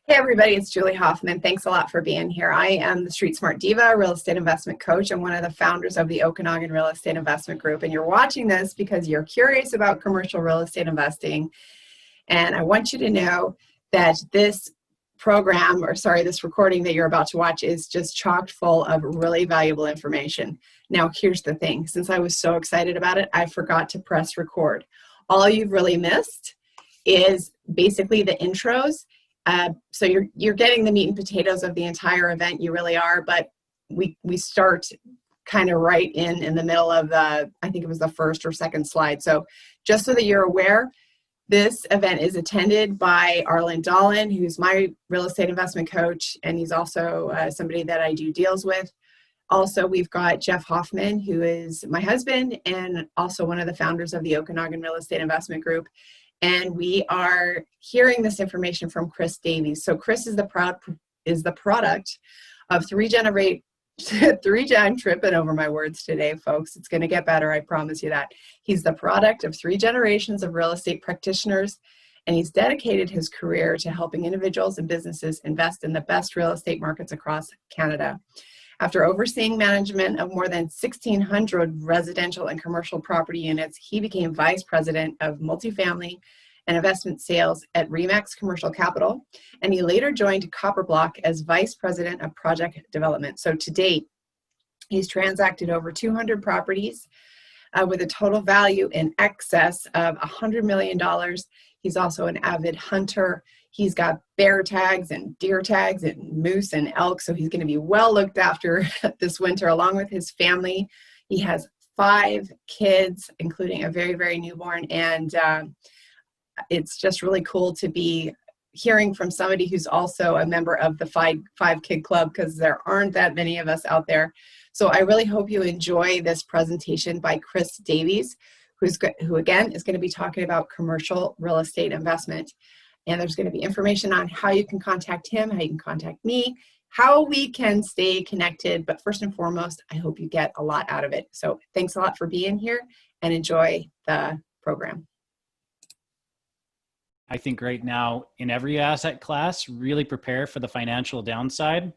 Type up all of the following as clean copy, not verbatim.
Hey everybody, it's Julie Hoffman. Thanks a lot for being here. I am the Street Smart Diva, real estate investment coach. I'm one of the founders of the Okanagan Real Estate Investment Group, and you're watching this because you're curious about commercial real estate investing. And I want you to know that this this recording that you're about to watch is just chock full of really valuable information. Now, here's the thing. Since I was so excited about it, I forgot to press record. All you've really missed is basically the intros. So you're getting the meat and potatoes of the entire event. You really are, but we start kind of right in the middle of I think it was the first or second slide. So just so that you're aware, this event is attended by Arlen Dolan, who's my real estate investment coach, and he's also somebody that I do deals with. Also, we've got Jeff Hoffman, who is my husband and also one of the founders of the Okanagan Real Estate Investment Group. And we are hearing this information from Chris Davies. So Chris is the product of I'm tripping over my words today, folks. It's going to get better, I promise you that. He's the product of 3 generations of real estate practitioners, and he's dedicated his career to helping individuals and businesses invest in the best real estate markets across Canada. After overseeing management of more than 1,600 residential and commercial property units, he became vice president of multifamily and investment sales at Remax Commercial Capital, and he later joined Copperblock as vice president of project development. So to date, he's transacted over 200 properties with a total value in excess of $100 million. He's also an avid hunter. He's got bear tags and deer tags and moose and elk, so he's going to be well looked after this winter along with his family. He has 5 kids, including a very, very newborn, and it's just really cool to be hearing from somebody who's also a member of the five kid club, because there aren't that many of us out there. So I really hope you enjoy this presentation by Chris Davies, who again is going to be talking about commercial real estate investment. And there's going to be information on how you can contact him, how you can contact me, how we can stay connected. But first and foremost, I hope you get a lot out of it. So thanks a lot for being here and enjoy the program. I think right now in every asset class, really prepare for the financial downside.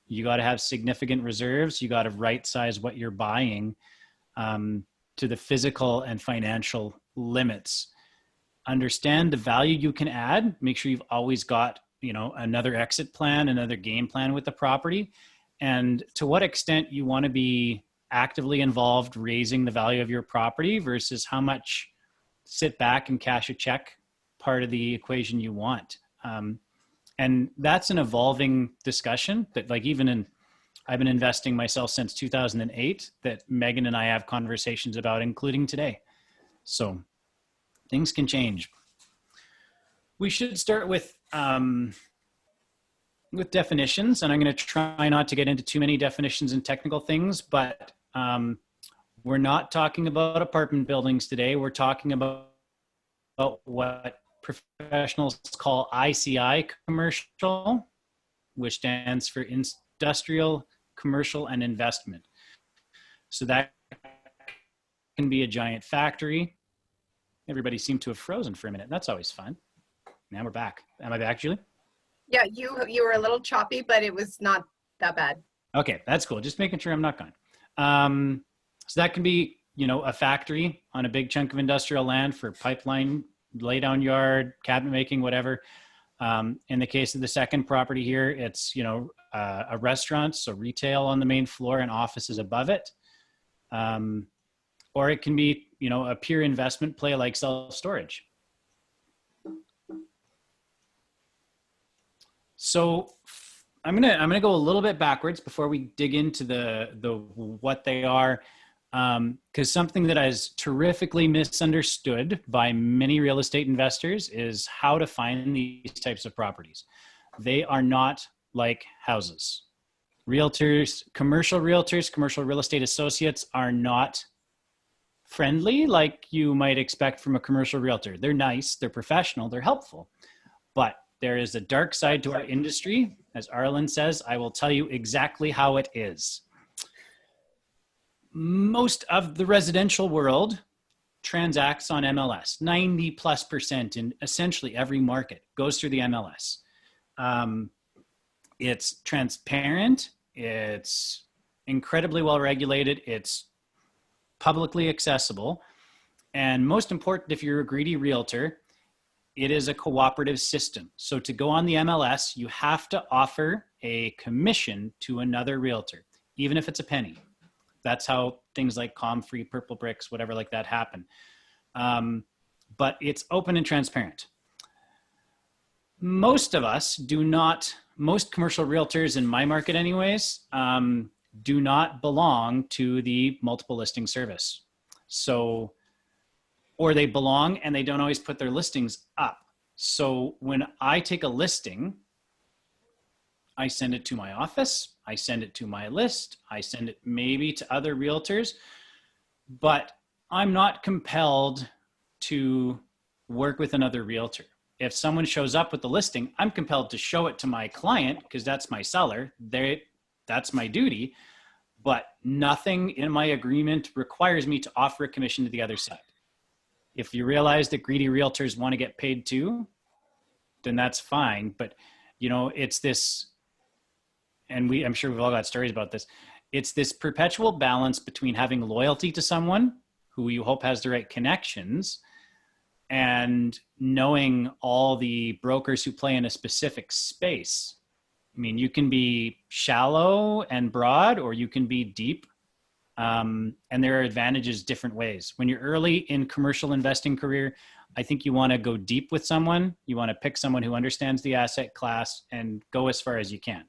You got to have significant reserves. You got to right size what you're buying to the physical and financial limits. Understand the value you can add. Make sure you've always got, another exit plan, another game plan with the property, and to what extent you want to be actively involved raising the value of your property versus how much sit back and cash a check part of the equation you want. And that's an evolving discussion that I've been investing myself since 2008 that Megan and I have conversations about, including today. So things can change. We should start with definitions, and I'm going to try not to get into too many definitions and technical things, but we're not talking about apartment buildings today. We're talking about what professionals call ICI commercial, which stands for industrial, commercial, and investment. So that can be a giant factory. Everybody seemed to have frozen for a minute. That's always fun. Now we're back. Am I back, Julie? Yeah, you were a little choppy, but it was not that bad. Okay, that's cool. Just making sure I'm not gone. So that can be, a factory on a big chunk of industrial land for pipeline, lay down yard, cabinet making, whatever. In the case of the second property here, it's, a restaurant, so retail on the main floor and offices above it. Or it can be, a pure investment play like self-storage. So I'm gonna go a little bit backwards before we dig into the what they are, because something that is terrifically misunderstood by many real estate investors is how to find these types of properties. They are not like houses. Commercial real estate associates are not friendly like you might expect from a commercial realtor. They're nice, they're professional, they're helpful, but there is a dark side to our industry. As Arlen says, I will tell you exactly how it is. Most of the residential world transacts on MLS. 90+% in essentially every market goes through the MLS. It's transparent. It's incredibly well regulated. It's publicly accessible. And most important, if you're a greedy realtor, it is a cooperative system. So to go on the MLS, you have to offer a commission to another realtor, even if it's a penny. That's how things like ComFree, Purple Bricks, whatever like that happen. But it's open and transparent. Most commercial realtors in my market anyways, do not belong to the multiple listing service. So, or they belong and they don't always put their listings up. So when I take a listing, I send it to my office, I send it to my list, I send it maybe to other realtors, but I'm not compelled to work with another realtor. If someone shows up with the listing, I'm compelled to show it to my client because that's my seller. That's my duty, but nothing in my agreement requires me to offer a commission to the other side. If you realize that greedy realtors want to get paid too, then that's fine. But it's this, and I'm sure we've all got stories about this. It's this perpetual balance between having loyalty to someone who you hope has the right connections and knowing all the brokers who play in a specific space. I mean, you can be shallow and broad, or you can be deep. And there are advantages different ways. When you're early in commercial investing career, I think you want to go deep with someone. You want to pick someone who understands the asset class and go as far as you can.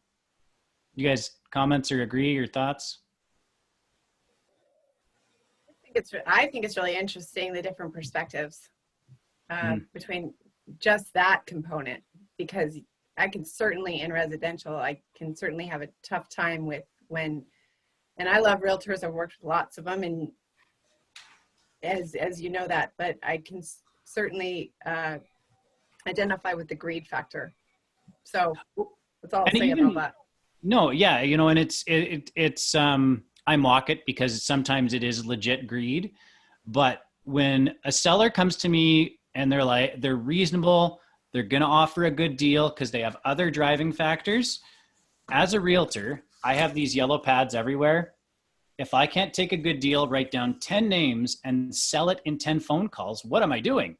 You guys comments or agree or thoughts? I think it's really interesting, the different perspectives between just that component, because I can certainly, in residential, I can certainly have a tough time with and I love realtors. I've worked with lots of them, and as you know that, but I can certainly identify with the greed factor. So that's all I'll say about that. No, yeah, and it's I mock it because sometimes it is legit greed, but when a seller comes to me and they're reasonable, they're going to offer a good deal because they have other driving factors. As a realtor, I have these yellow pads everywhere. If I can't take a good deal, write down 10 names and sell it in 10 phone calls, what am I doing?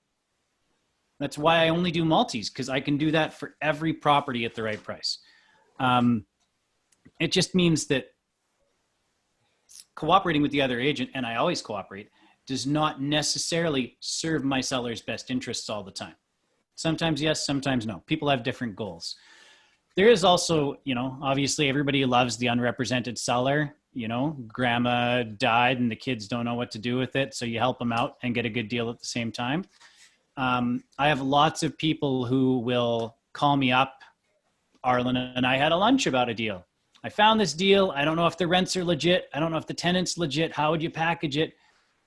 That's why I only do multis, because I can do that for every property at the right price. It just means that cooperating with the other agent, and I always cooperate, does not necessarily serve my seller's best interests all the time. Sometimes yes, sometimes no. People have different goals. There is also, obviously everybody loves the unrepresented seller. Grandma died and the kids don't know what to do with it, so you help them out and get a good deal at the same time. I have lots of people who will call me up, Arlen and I had a lunch about a deal. I found this deal. I don't know if the rents are legit. I don't know if the tenant's legit. How would you package it?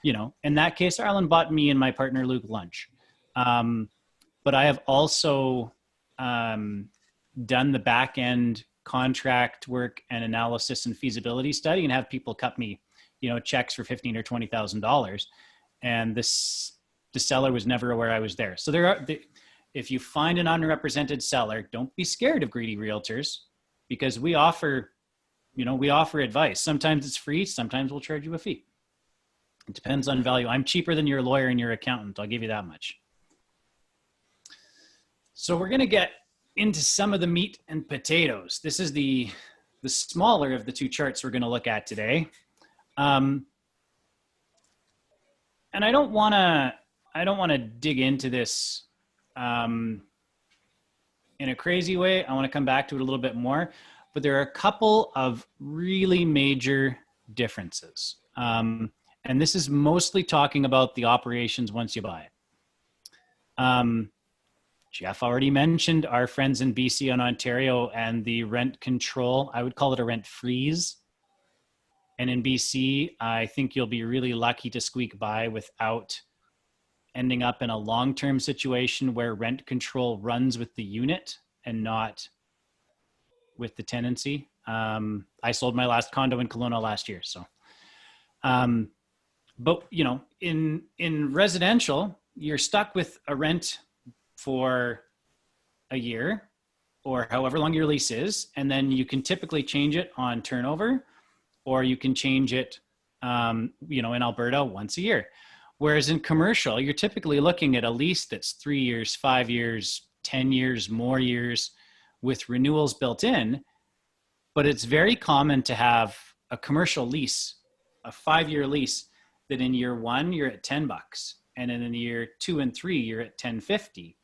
In that case, Arlen bought me and my partner Luke lunch. But I have also done the back end contract work and analysis and feasibility study, and have people cut me, checks for $15,000 or $20,000. And the seller was never aware I was there. So if you find an unrepresented seller, don't be scared of greedy realtors, because we offer advice. Sometimes it's free. Sometimes we'll charge you a fee. It depends on value. I'm cheaper than your lawyer and your accountant. I'll give you that much. So we're going to get into some of the meat and potatoes. This is the smaller of the two charts we're going to look at today. And I don't want to dig into this in a crazy way. I want to come back to it a little bit more, but there are a couple of really major differences. And this is mostly talking about the operations once you buy it. Jeff already mentioned our friends in BC and Ontario and the rent control. I would call it a rent freeze. And in BC, I think you'll be really lucky to squeak by without ending up in a long-term situation where rent control runs with the unit and not with the tenancy. I sold my last condo in Kelowna last year. So, but in residential, you're stuck with a rent for a year or however long your lease is. And then you can typically change it on turnover, or you can change it, in Alberta once a year. Whereas in commercial, you're typically looking at a lease that's 3 years, 5 years, 10 years, more years with renewals built in. But it's very common to have a commercial lease, a 5-year lease, that in year 1, you're at $10. And then in year 2 and 3, you're at $10.50.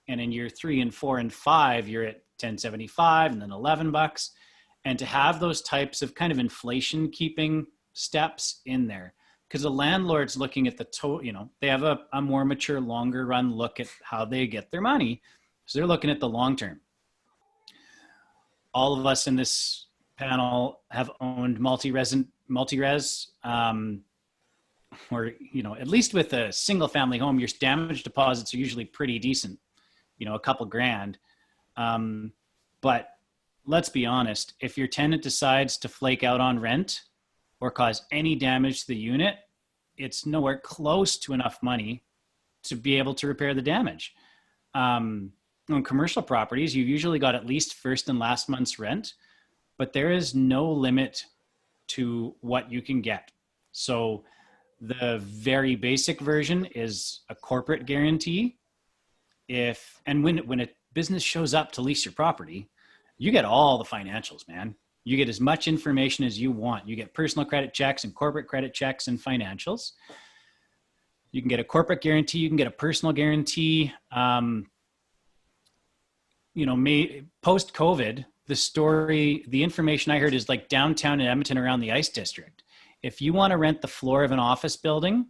And in year 3 and 4 and 5, you're at $10.75 and then $11. And to have those types of kind of inflation keeping steps in there, because the landlord's looking at the total, they have a more mature, longer run look at how they get their money. So they're looking at the long term. All of us in this panel have owned multi-res, or, at least with a single family home, your damage deposits are usually pretty decent, a couple grand. But let's be honest, if your tenant decides to flake out on rent or cause any damage to the unit, it's nowhere close to enough money to be able to repair the damage. On commercial properties, you've usually got at least first and last month's rent, but there is no limit to what you can get. So the very basic version is a corporate guarantee. When a business shows up to lease your property, you get all the financials, man. You get as much information as you want. You get personal credit checks and corporate credit checks and financials. You can get a corporate guarantee. You can get a personal guarantee. Post-COVID, the information I heard is like downtown in Edmonton around the Ice District. If you want to rent the floor of an office building,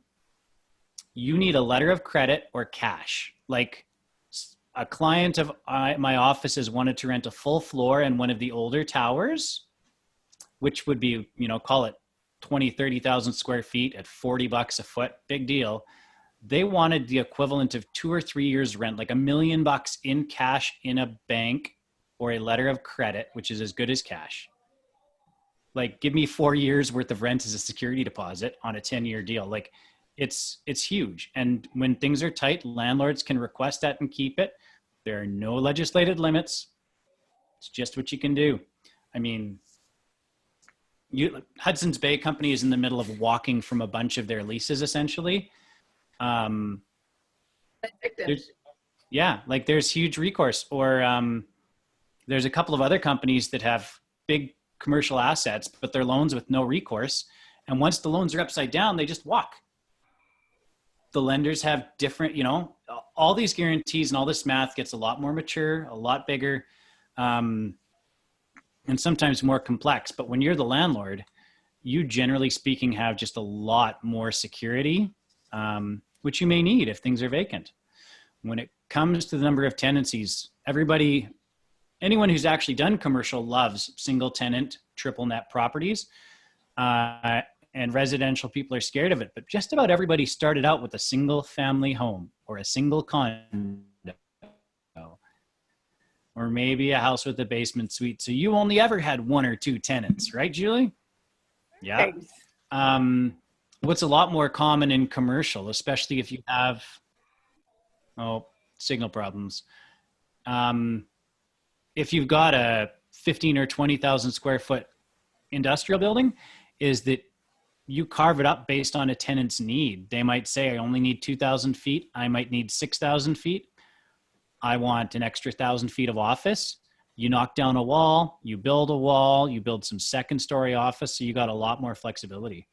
you need a letter of credit or cash. Like a client of my office has wanted to rent a full floor in one of the older towers, which would be, call it 20, 30,000 square feet at $40 a foot, big deal. They wanted the equivalent of 2 or 3 years rent, like $1 million in cash in a bank or a letter of credit, which is as good as cash. Like, give me 4 years worth of rent as a security deposit on a 10-year deal. Like, it's huge. And when things are tight, landlords can request that and keep it. There are no legislated limits. It's just what you can do. I mean, Hudson's Bay Company is in the middle of walking from a bunch of their leases, essentially. There's huge recourse. Or there's a couple of other companies that have big commercial assets, but they're loans with no recourse. And once the loans are upside down, they just walk. The lenders have different, all these guarantees and all this math gets a lot more mature, a lot bigger, and sometimes more complex. But when you're the landlord, you generally speaking have just a lot more security, which you may need if things are vacant. When it comes to the number of tenancies, anyone who's actually done commercial loves single tenant, triple net properties. And residential people are scared of it, but just about everybody started out with a single family home or a single condo, or maybe a house with a basement suite. So you only ever had 1 or 2 tenants, right, Julie? Yeah. What's a lot more common in commercial, especially if you have, signal problems. If you've got a 15 or 20,000 square foot industrial building, is that you carve it up based on a tenant's need. They might say, I only need 2,000 feet. I might need 6,000 feet. I want an extra 1,000 feet of office. You knock down a wall, you build some second story office. So you got a lot more flexibility.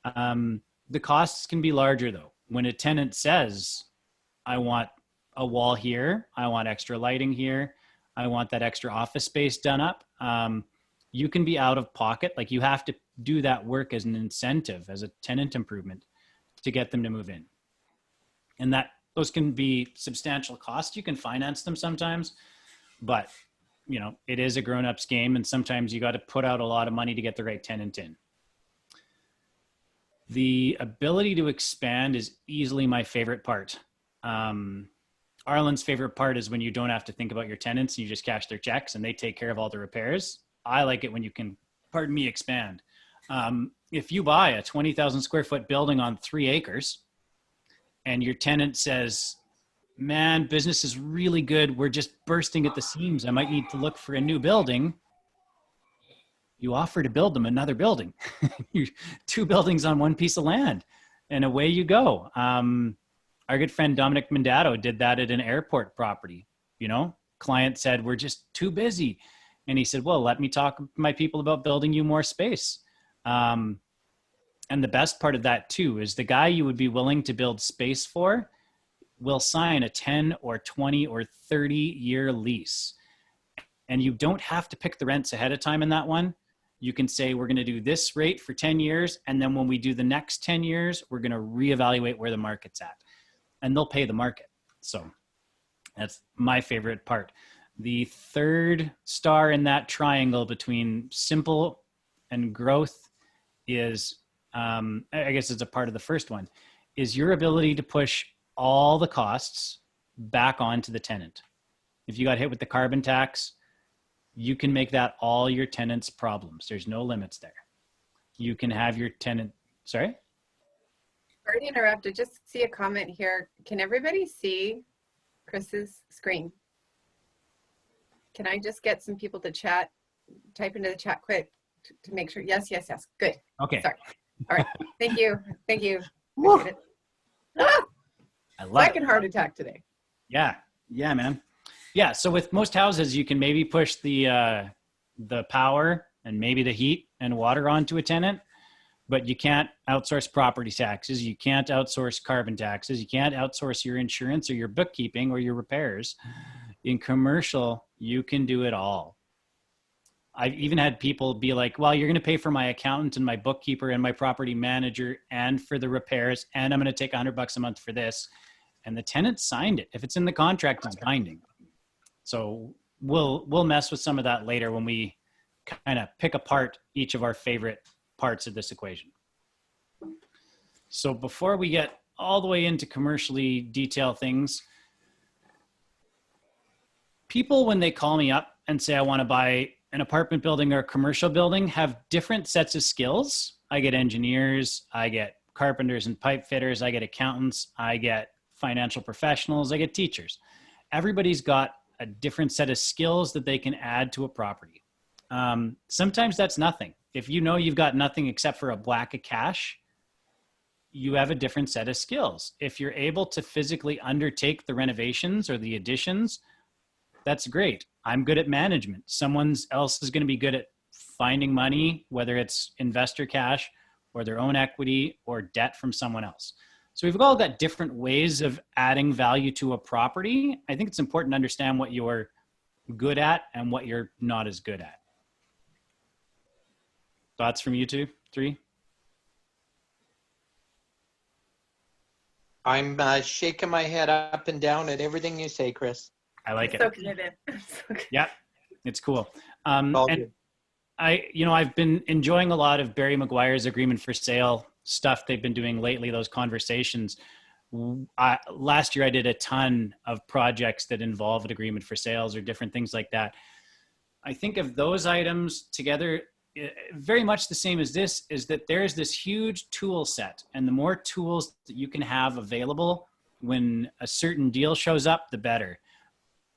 The costs can be larger though. When a tenant says, I want a wall here, I want extra lighting here, I want that extra office space done up, you can be out of pocket. Like, you have to do that work as an incentive, as a tenant improvement to get them to move in. And those can be substantial costs. You can finance them sometimes, but it is a grown-ups game. And sometimes you got to put out a lot of money to get the right tenant in. The ability to expand is easily my favorite part. Arlen's favorite part is when you don't have to think about your tenants and you just cash their checks and they take care of all the repairs. I like it when you can, expand. If you buy a 20,000 square foot building on 3 acres and your tenant says, man, business is really good. We're just bursting at the seams. I might need to look for a new building. You offer to build them another building. Two buildings on one piece of land, and away you go. Our good friend Dominic Mandato did that at an airport property. Client said, we're just too busy. And he said, well, let me talk to my people about building you more space. And the best part of that too is the guy you would be willing to build space for will sign a 10 or 20 or 30-year lease. And you don't have to pick the rents ahead of time in that one. You can say, we're going to do this rate for 10 years. And then when we do the next 10 years, we're going to reevaluate where the market's at. And they'll pay the market. So that's my favorite part. The third star in that triangle between simple and growth is, I guess it's a part of the first one, is your ability to push all the costs back onto the tenant. If you got hit with the carbon tax, you can make that all your tenant's problems. There's no limits there. You can have your tenant, sorry? Sorry to interrupt. I just see a comment here. Can everybody see Chris's screen? Can I just get some people to chat, type into the chat quick to make sure? Yes, yes, yes. Good. Okay. Sorry. All right. Thank you. Thank you. I love Second heart attack today. Yeah. Yeah, man. Yeah. So with most houses, you can maybe push the power and maybe the heat and water onto a tenant, but you can't outsource property taxes. You can't outsource carbon taxes. You can't outsource your insurance or your bookkeeping or your repairs. In commercial, you can do it all. I've even had people be like, well, you're going to pay for my accountant and my bookkeeper and my property manager and for the repairs, and I'm going to take $100 a month for this. And the tenant signed it. If it's in the contract, it's binding. So we'll mess with some of that later when we kind of pick apart each of our favorite parts of this equation. So before we get all the way into commercially detailed things, people, when they call me up and say, I want to buy an apartment building or a commercial building, have different sets of skills. I get engineers, I get carpenters and pipe fitters, I get accountants, I get financial professionals, I get teachers. Everybody's got a different set of skills that they can add to a property. Sometimes that's nothing. If you know you've got nothing except for a black of cash, you have a different set of skills. If you're able to physically undertake the renovations or the additions, that's great. I'm good at management. Someone else is going to be good at finding money, whether it's investor cash or their own equity or debt from someone else. So we've all got different ways of adding value to a property. I think it's important to understand what you're good at and what you're not as good at. Thoughts from you two, three? I'm shaking my head up and down at everything you say, Chris. I like it. So committed. So good. Yeah, it's cool. And I've been enjoying a lot of Barry McGuire's agreement for sale stuff they've been doing lately, those conversations. Last year, I did a ton of projects that involved agreement for sales or different things like that. I think of those items together, very much the same as this, is that there's this huge tool set, and the more tools that you can have available when a certain deal shows up, the better.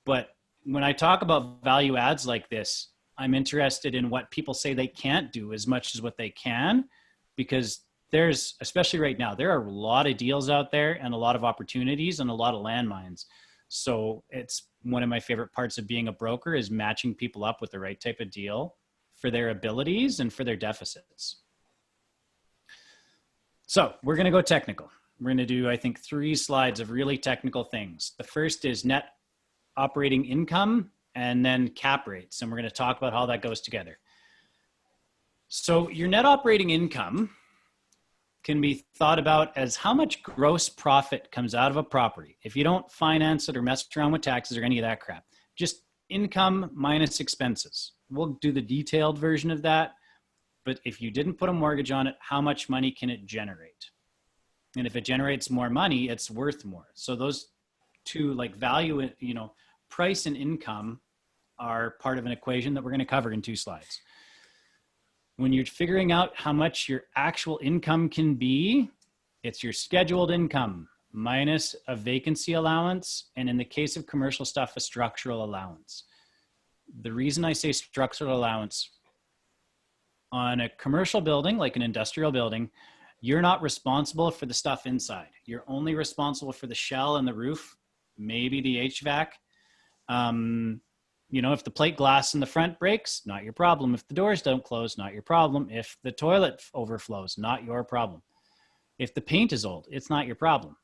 But when I talk about value adds like this, I'm interested in what people say they can't do as much as what they can, because there's, especially right now, there are a lot of deals out there and a lot of opportunities and a lot of landmines. So it's one of my favorite parts of being a broker is matching people up with the right type of deal for their abilities and for their deficits. So we're going to go technical. We're going to do, I think, 3 slides of really technical things. The first is net operating income and then cap rates. And we're going to talk about how that goes together. So your net operating income can be thought about as how much gross profit comes out of a property. If you don't finance it or mess around with taxes or any of that crap, just income minus expenses. We'll do the detailed version of that. But if you didn't put a mortgage on it, how much money can it generate? And if it generates more money, it's worth more. So those two, like value, price and income, are part of an equation that we're going to cover in 2 slides. When you're figuring out how much your actual income can be, it's your scheduled income minus a vacancy allowance, and in the case of commercial stuff, a structural allowance. The reason I say structural allowance, on a commercial building, like an industrial building, you're not responsible for the stuff inside. You're only responsible for the shell and the roof, maybe the HVAC. You know, if the plate glass in the front breaks, not your problem. If the doors don't close, not your problem. If the toilet overflows, not your problem. If the paint is old, it's not your problem.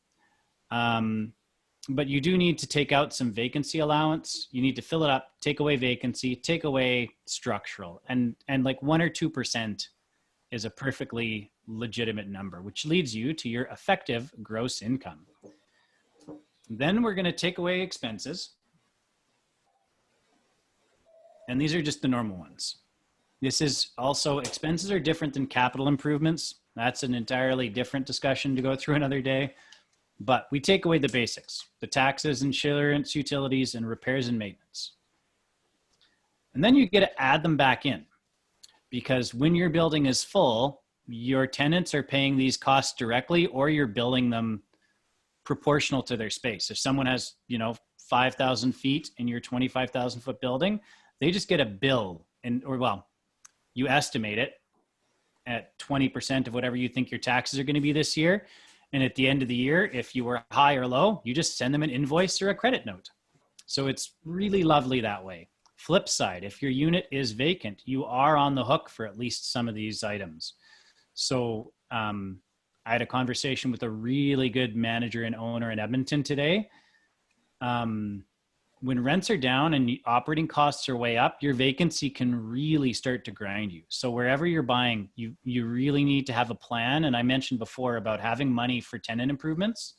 But you do need to take out some vacancy allowance. You need to fill it up, take away vacancy, take away structural, and like 1 or 2% is a perfectly legitimate number, which leads you to your effective gross income. Then we're going to take away expenses. And these are just the normal ones. This is also, expenses are different than capital improvements. That's an entirely different discussion to go through another day. But we take away the basics, the taxes, insurance, utilities, and repairs and maintenance. And then you get to add them back in, because when your building is full, your tenants are paying these costs directly, or you're billing them proportional to their space. If someone has, 5,000 feet in your 25,000 foot building, they just get a bill, you estimate it at 20% of whatever you think your taxes are going to be this year. And at the end of the year, if you were high or low, you just send them an invoice or a credit note. So it's really lovely that way. Flip side, if your unit is vacant, you are on the hook for at least some of these items. So I had a conversation with a really good manager and owner in Edmonton today. When rents are down and operating costs are way up, your vacancy can really start to grind you. So wherever you're buying, you really need to have a plan. And I mentioned before about having money for tenant improvements.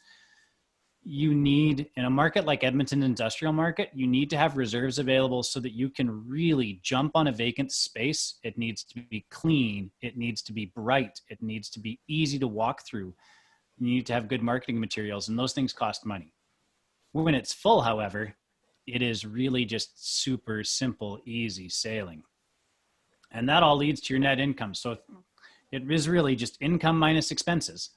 You need, in a market like Edmonton industrial market, you need to have reserves available so that you can really jump on a vacant space. It needs to be clean. It needs to be bright. It needs to be easy to walk through. You need to have good marketing materials, and those things cost money. When it's full, however, it is really just super simple, easy sailing. And that all leads to your net income. So it is really just income minus expenses,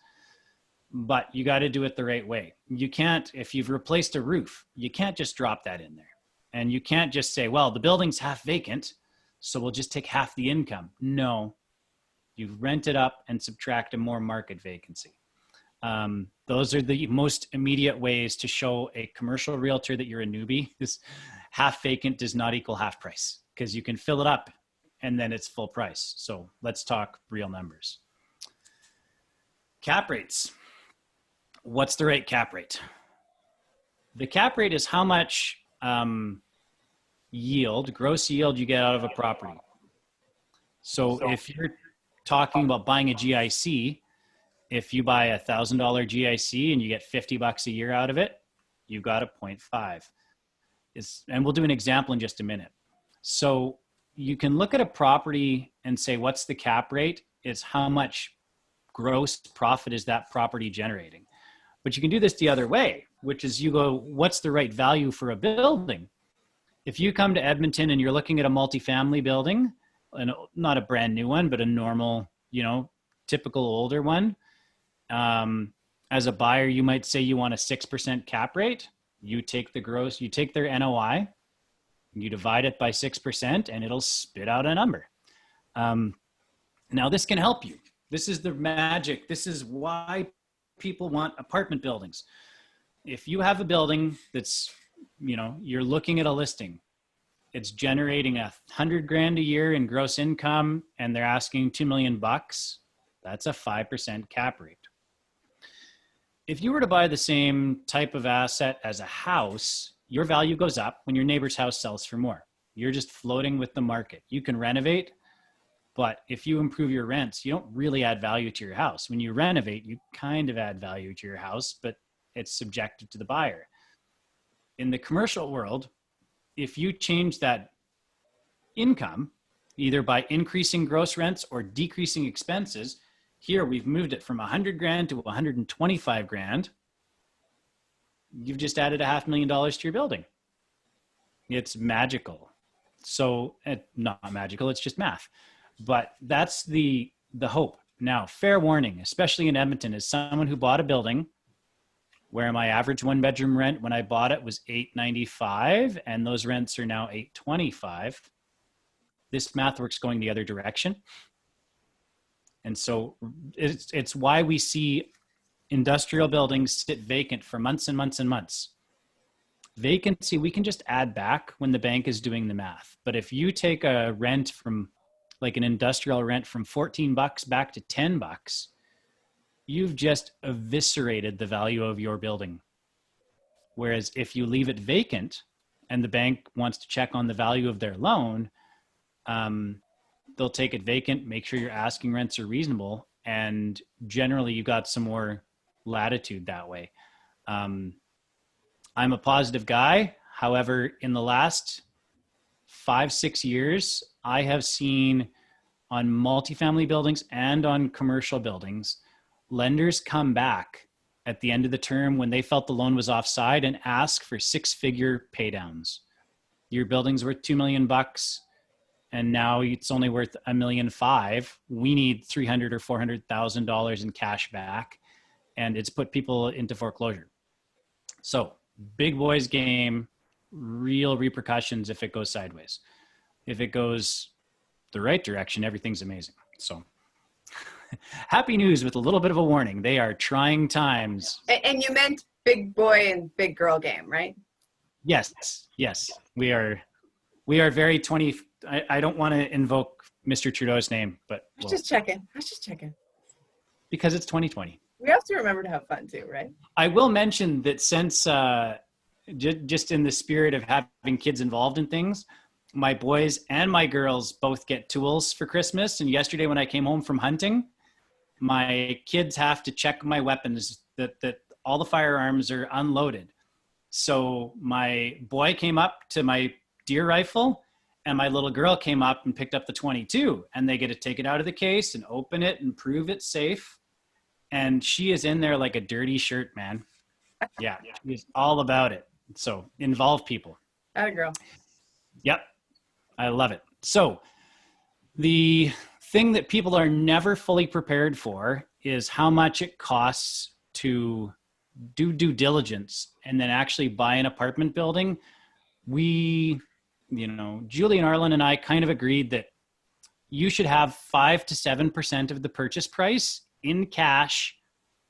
but you got to do it the right way. You can't, if you've replaced a roof, you can't just drop that in there. And you can't just say, well, the building's half vacant, so we'll just take half the income. No, you rent it up and subtract a more market vacancy. Those are the most immediate ways to show a commercial realtor that you're a newbie. This half vacant does not equal half price, because you can fill it up and then it's full price. So let's talk real numbers. Cap rates. What's the right cap rate? The cap rate is how much yield, gross yield you get out of a property. So if you're talking about buying a GIC, if you buy $1,000 GIC and you get $50 a year out of it, you've got a 0.5. And we'll do an example in just a minute. So you can look at a property and say, what's the cap rate? It's how much gross profit is that property generating? But you can do this the other way, which is you go, what's the right value for a building? If you come to Edmonton and you're looking at a multifamily building, and not a brand new one, but a normal, typical older one, as a buyer, you might say you want a 6% cap rate. You take the gross, you take their NOI, you divide it by 6%, and it'll spit out a number. Now this can help you. This is the magic. This is why people want apartment buildings. If you have a building that's, you're looking at a listing, it's generating $100,000 a year in gross income, and they're asking $2 million. That's a 5% cap rate. If you were to buy the same type of asset as a house, your value goes up when your neighbor's house sells for more. You're just floating with the market. You can renovate, but if you improve your rents, you don't really add value to your house. When you renovate, you kind of add value to your house, but it's subjective to the buyer. In the commercial world, if you change that income, either by increasing gross rents or decreasing expenses, here we've moved it from $100,000 to $125,000. You've just added $500,000 to your building. It's magical. So not magical, it's just math. But that's the hope. Now, fair warning, especially in Edmonton, as someone who bought a building where my average 1-bedroom rent when I bought it was $895, and those rents are now $825. This math works going the other direction. And so it's why we see industrial buildings sit vacant for months and months and months. Vacancy, we can just add back when the bank is doing the math. But if you take a rent from, like an industrial rent, from $14 back to $10, you've just eviscerated the value of your building. Whereas if you leave it vacant and the bank wants to check on the value of their loan, they'll take it vacant, make sure your asking rents are reasonable, and generally you got some more latitude that way. I'm a positive guy. However, in the last 5-6 years, I have seen on multifamily buildings and on commercial buildings, lenders come back at the end of the term when they felt the loan was offside and ask for 6-figure paydowns. Your building's worth $2 million and now it's only worth $1.5 million. We need $300,000 or $400,000 in cash back, and it's put people into foreclosure. So big boys game, real repercussions if it goes sideways. If it goes the right direction, everything's amazing. So happy news with a little bit of a warning. They are trying times. And you meant big boy and big girl game, right? Yes. We are very 20. I don't want to invoke Mr. Trudeau's name, but I was just checking. Because it's 2020. We have to remember to have fun too, right? I will mention that since just in the spirit of having kids involved in things, my boys and my girls both get tools for Christmas. And yesterday when I came home from hunting, my kids have to check my weapons, that all the firearms are unloaded. So my boy came up to my deer rifle and my little girl came up and picked up the .22, and they get to take it out of the case and open it and prove it's safe. And she is in there like a dirty shirt, man. Yeah, she's all about it. So involve people. Atta girl. Yep. I love it. So the thing that people are never fully prepared for is how much it costs to do due diligence and then actually buy an apartment building. Julie and Arlen and I kind of agreed that you should have 5 to 7% of the purchase price in cash,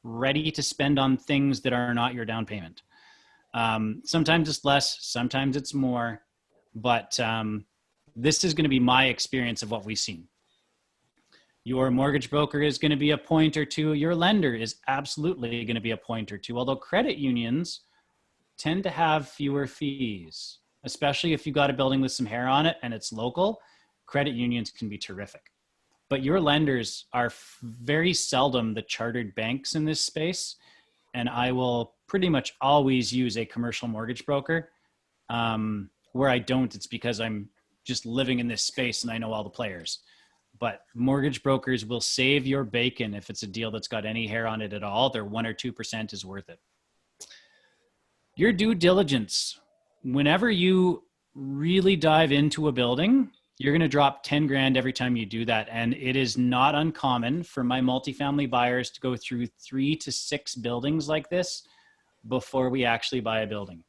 ready to spend on things that are not your down payment. Sometimes it's less, sometimes it's more, but this is going to be my experience of what we've seen. Your mortgage broker is going to be a point or two. Your lender is absolutely going to be a point or two, although credit unions tend to have fewer fees, especially if you've got a building with some hair on it and it's local. Credit unions can be terrific. But your lenders are very seldom the chartered banks in this space. And I will pretty much always use a commercial mortgage broker. Where I don't, it's because I'm just living in this space and I know all the players. But mortgage brokers will save your bacon if it's a deal that's got any hair on it at all. Their 1 or 2% is worth it. Your due diligence. Whenever you really dive into a building, you're going to drop 10 grand every time you do that. And it is not uncommon for my multifamily buyers to go through 3 to 6 buildings like this before we actually buy a building.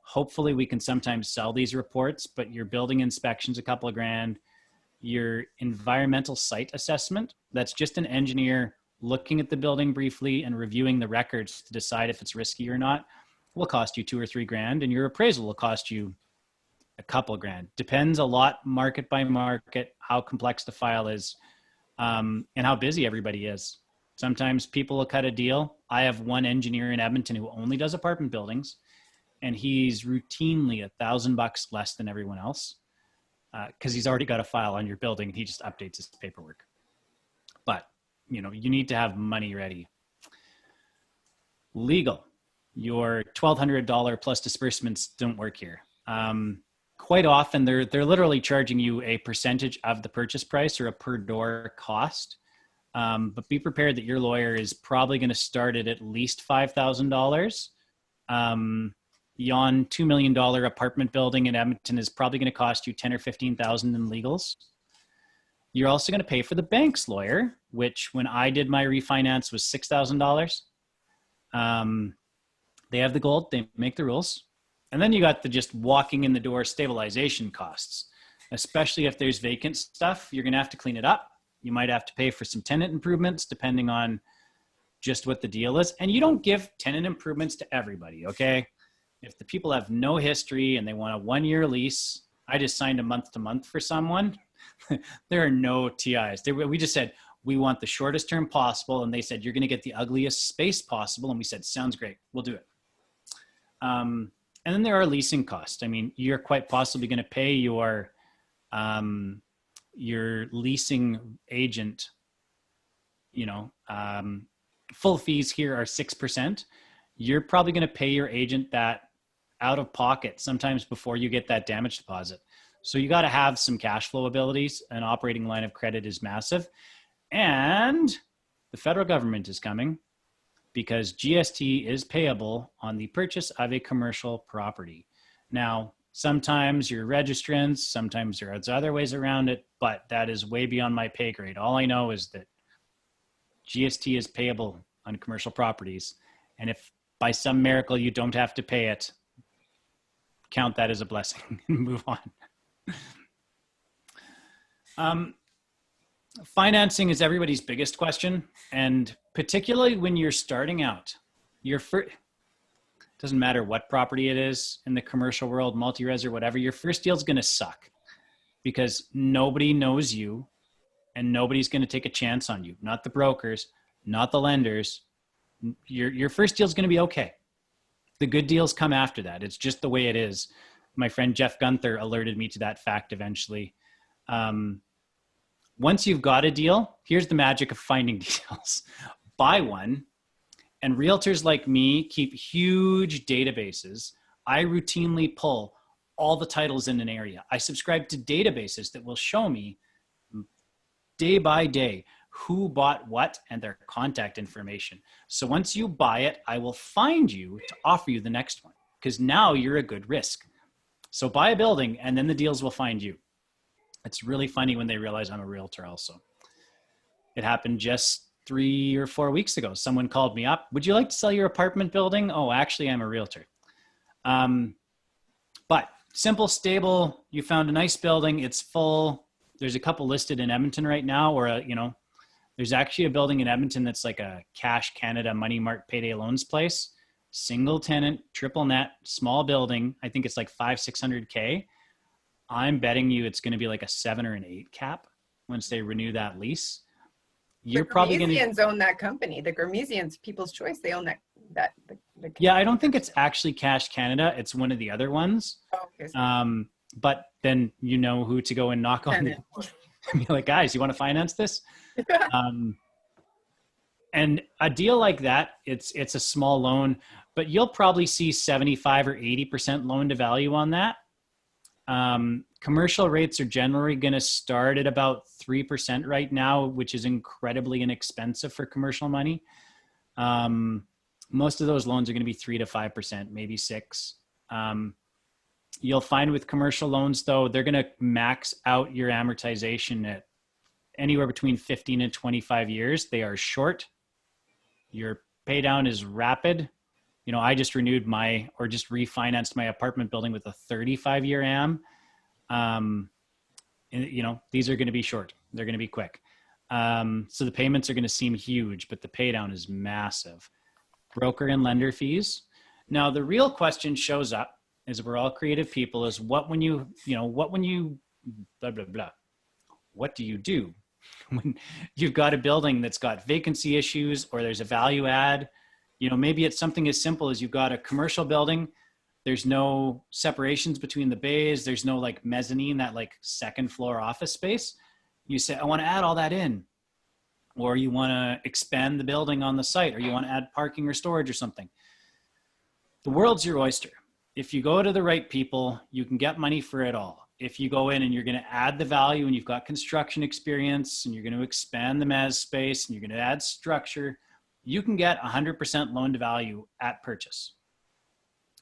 Hopefully we can sometimes sell these reports, but your building inspection's a couple of grand. Your environmental site assessment, that's just an engineer looking at the building briefly and reviewing the records to decide if it's risky or not, will cost you 2 or 3 grand. And your appraisal will cost you a couple of grand. Depends a lot, market by market, how complex the file is, and how busy everybody is. Sometimes people will cut a deal. I have one engineer in Edmonton who only does apartment buildings, and he's routinely $1,000 less than everyone else because he's already got a file on your building and he just updates his paperwork. But you need to have money ready. Legal, your $1,200 plus disbursements don't work here. Quite often they're literally charging you a percentage of the purchase price or a per door cost. But be prepared that your lawyer is probably going to start at least $5,000. Yon $2 million apartment building in Edmonton is probably going to cost you $10,000 or $15,000 in legals. You're also going to pay for the bank's lawyer, which when I did my refinance was $6,000. They have the gold, they make the rules. And then you got the just walking in the door stabilization costs, especially if there's vacant stuff, you're going to have to clean it up. You might have to pay for some tenant improvements depending on just what the deal is. And you don't give tenant improvements to everybody, okay? If the people have no history and they want a 1-year lease, I just signed a month to month for someone. There are no TIs. We just said, we want the shortest term possible. And they said, you're going to get the ugliest space possible. And we said, sounds great. We'll do it. And then there are leasing costs. I mean, you're quite possibly going to pay your leasing agent, full fees here are 6%. You're probably going to pay your agent that out of pocket sometimes before you get that damage deposit. So you got to have some cash flow abilities. An operating line of credit is massive. And the federal government is coming because GST is payable on the purchase of a commercial property. Now, sometimes you're registrants, sometimes there are other ways around it, but that is way beyond my pay grade. All I know is that GST is payable on commercial properties. And if by some miracle you don't have to pay it, count that as a blessing and move on. Financing is everybody's biggest question. And particularly when you're starting out, doesn't matter what property it is in the commercial world, multi-res or whatever, your first deal is going to suck because nobody knows you and nobody's going to take a chance on you. Not the brokers, not the lenders. Your first deal is going to be okay. The good deals come after that. It's just the way it is. My friend Jeff Gunther alerted me to that fact eventually. Once you've got a deal, here's the magic of finding deals. Buy one. And realtors like me keep huge databases. I routinely pull all the titles in an area. I subscribe to databases that will show me day by day who bought what and their contact information. So once you buy it, I will find you to offer you the next one because now you're a good risk. So buy a building and then the deals will find you. It's really funny when they realize I'm a realtor also. It happened just 3 or 4 weeks ago. Someone called me up. Would you like to sell your apartment building? Oh, actually, I'm a realtor. But simple, stable, you found a nice building. It's full. There's a couple listed in Edmonton right now or, there's actually a building in Edmonton that's like a Cash Canada Money Mart payday loans place. Single tenant, triple net, small building. I think it's like 500-600K. I'm betting you it's going to be like a 7 or an 8 cap once they renew that lease. You're probably going to own that company. The Gurmesians, People's Choice, they own that. Yeah, I don't think it's actually Cash Canada. It's one of the other ones. Oh, okay. But then you know who to go and knock on the door. Be like, guys, you want to finance this? And a deal like that, it's a small loan, but you'll probably see 75 or 80% loan to value on that. Commercial rates are generally going to start at about 3% right now, which is incredibly inexpensive for commercial money. Most of those loans are going to be 3 to 5%, maybe 6%. You'll find with commercial loans, though, they're going to max out your amortization at anywhere between 15 and 25 years. They are short. Your pay down is rapid. I just just refinanced my apartment building with a 35-year am. These are going to be short. They're going to be quick. So the payments are going to seem huge, but the pay down is massive. Broker and lender fees. Now, the real question shows up is we're all creative people is what when you blah, blah, blah. What do you do when you've got a building that's got vacancy issues or there's a value add? Maybe it's something as simple as you've got a commercial building. There's no separations between the bays. There's no like mezzanine, that like second floor office space. You say, I want to add all that in. Or you want to expand the building on the site, or you want to add parking or storage or something. The world's your oyster. If you go to the right people, you can get money for it all. If you go in and you're going to add the value and you've got construction experience and you're going to expand the mezz space and you're going to add structure, you can get 100% loan to value at purchase.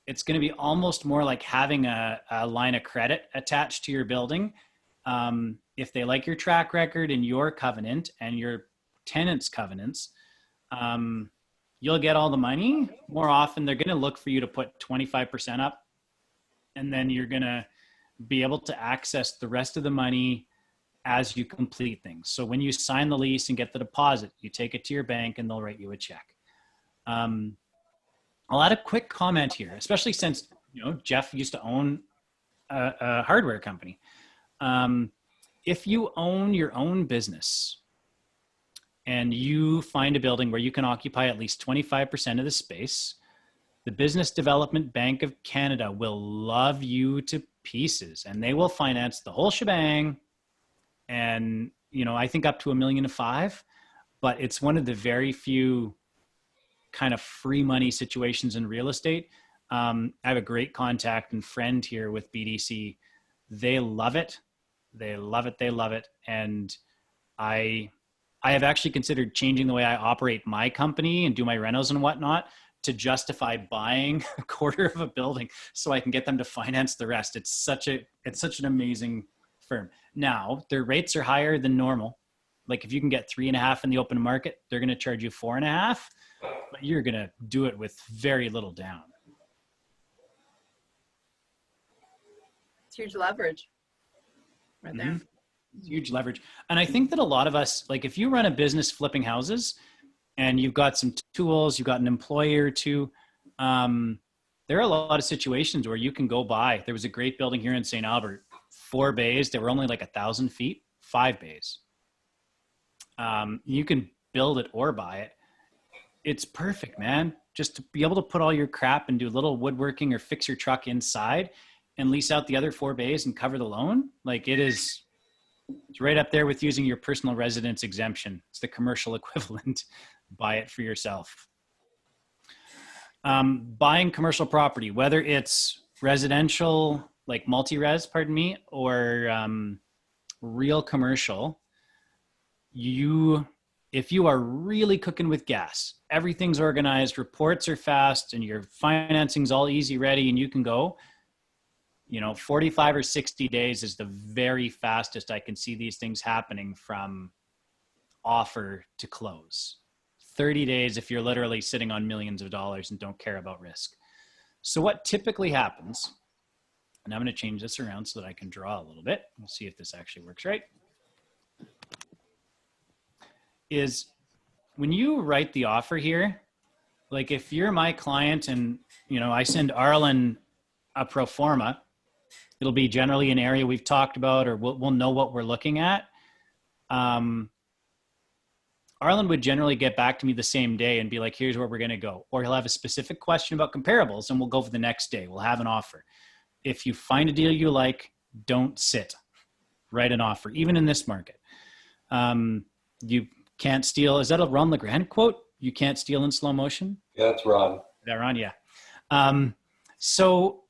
It's going to be almost more like having a line of credit attached to your building. If they like your track record and your covenant and your tenant's covenants, you'll get all the money. More often, they're going to look for you to put 25% up, and then you're going to be able to access the rest of the money as you complete things. So when you sign the lease and get the deposit, you take it to your bank and they'll write you a check. I'll add a quick comment here, especially since, Jeff used to own a hardware company. If you own your own business and you find a building where you can occupy at least 25% of the space, the Business Development Bank of Canada will love you to pieces, and they will finance the whole shebang. And, I think up to $1.5 million, but it's one of the very few kind of free money situations in real estate. I have a great contact and friend here with BDC. They love it. They love it. They love it. And I have actually considered changing the way I operate my company and do my renos and whatnot to justify buying a quarter of a building so I can get them to finance the rest. It's such an amazing firm. Now, their rates are higher than normal. Like if you can get 3.5 in the open market, they're going to charge you 4.5, but you're going to do it with very little down. It's huge leverage right there. It's huge leverage. And I think that a lot of us, like if you run a business flipping houses and you've got some tools, you've got an employer or two, there are a lot of situations where you can go buy. There was a great building here in St. Albert, 4 bays. They were only like 1,000 feet, 5 bays. You can build it or buy it. It's perfect, man. Just to be able to put all your crap and do a little woodworking or fix your truck inside and lease out the other 4 bays and cover the loan. Like it's right up there with using your personal residence exemption. It's the commercial equivalent. Buy it for yourself. Buying commercial property, whether it's residential, like multi-res, or real commercial, if you are really cooking with gas, everything's organized, reports are fast, and your financing's all easy ready, and you can go, 45 or 60 days is the very fastest I can see these things happening from offer to close. 30 days if you're literally sitting on millions of dollars and don't care about risk. So what typically happens, and I'm going to change this around so that I can draw a little bit. We'll see if this actually works right. Is when you write the offer here, like if you're my client and, I send Arlen a pro forma, it'll be generally an area we've talked about, or we'll know what we're looking at. Arlen would generally get back to me the same day and be like, here's where we're going to go. Or he'll have a specific question about comparables and we'll go for the next day. We'll have an offer. If you find a deal you like, don't sit. Write an offer, even in this market. You can't steal. Is that a Ron LeGrand quote? You can't steal in slow motion? Yeah, that's Ron. Is that Ron? Yeah. So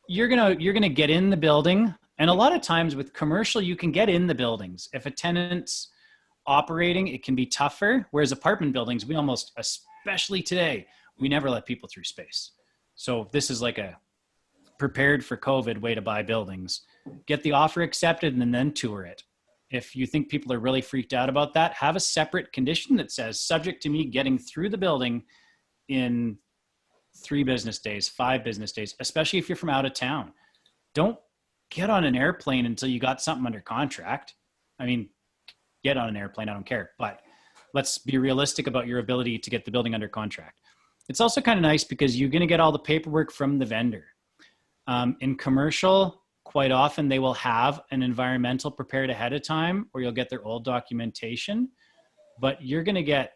you're gonna get in the building. And a lot of times with commercial, you can get in the buildings. If a tenant's operating, it can be tougher. Whereas apartment buildings, we almost, especially today, we never let people through space. So this is like a prepared for COVID way to buy buildings. Get the offer accepted and then tour it. If you think people are really freaked out about that, have a separate condition that says, subject to me getting through the building in 3 business days, 5 business days, especially if you're from out of town. Don't get on an airplane until you got something under contract. I mean, get on an airplane, I don't care, but let's be realistic about your ability to get the building under contract. It's also kind of nice because you're going to get all the paperwork from the vendor. In commercial, quite often they will have an environmental prepared ahead of time, or you'll get their old documentation, but you're going to get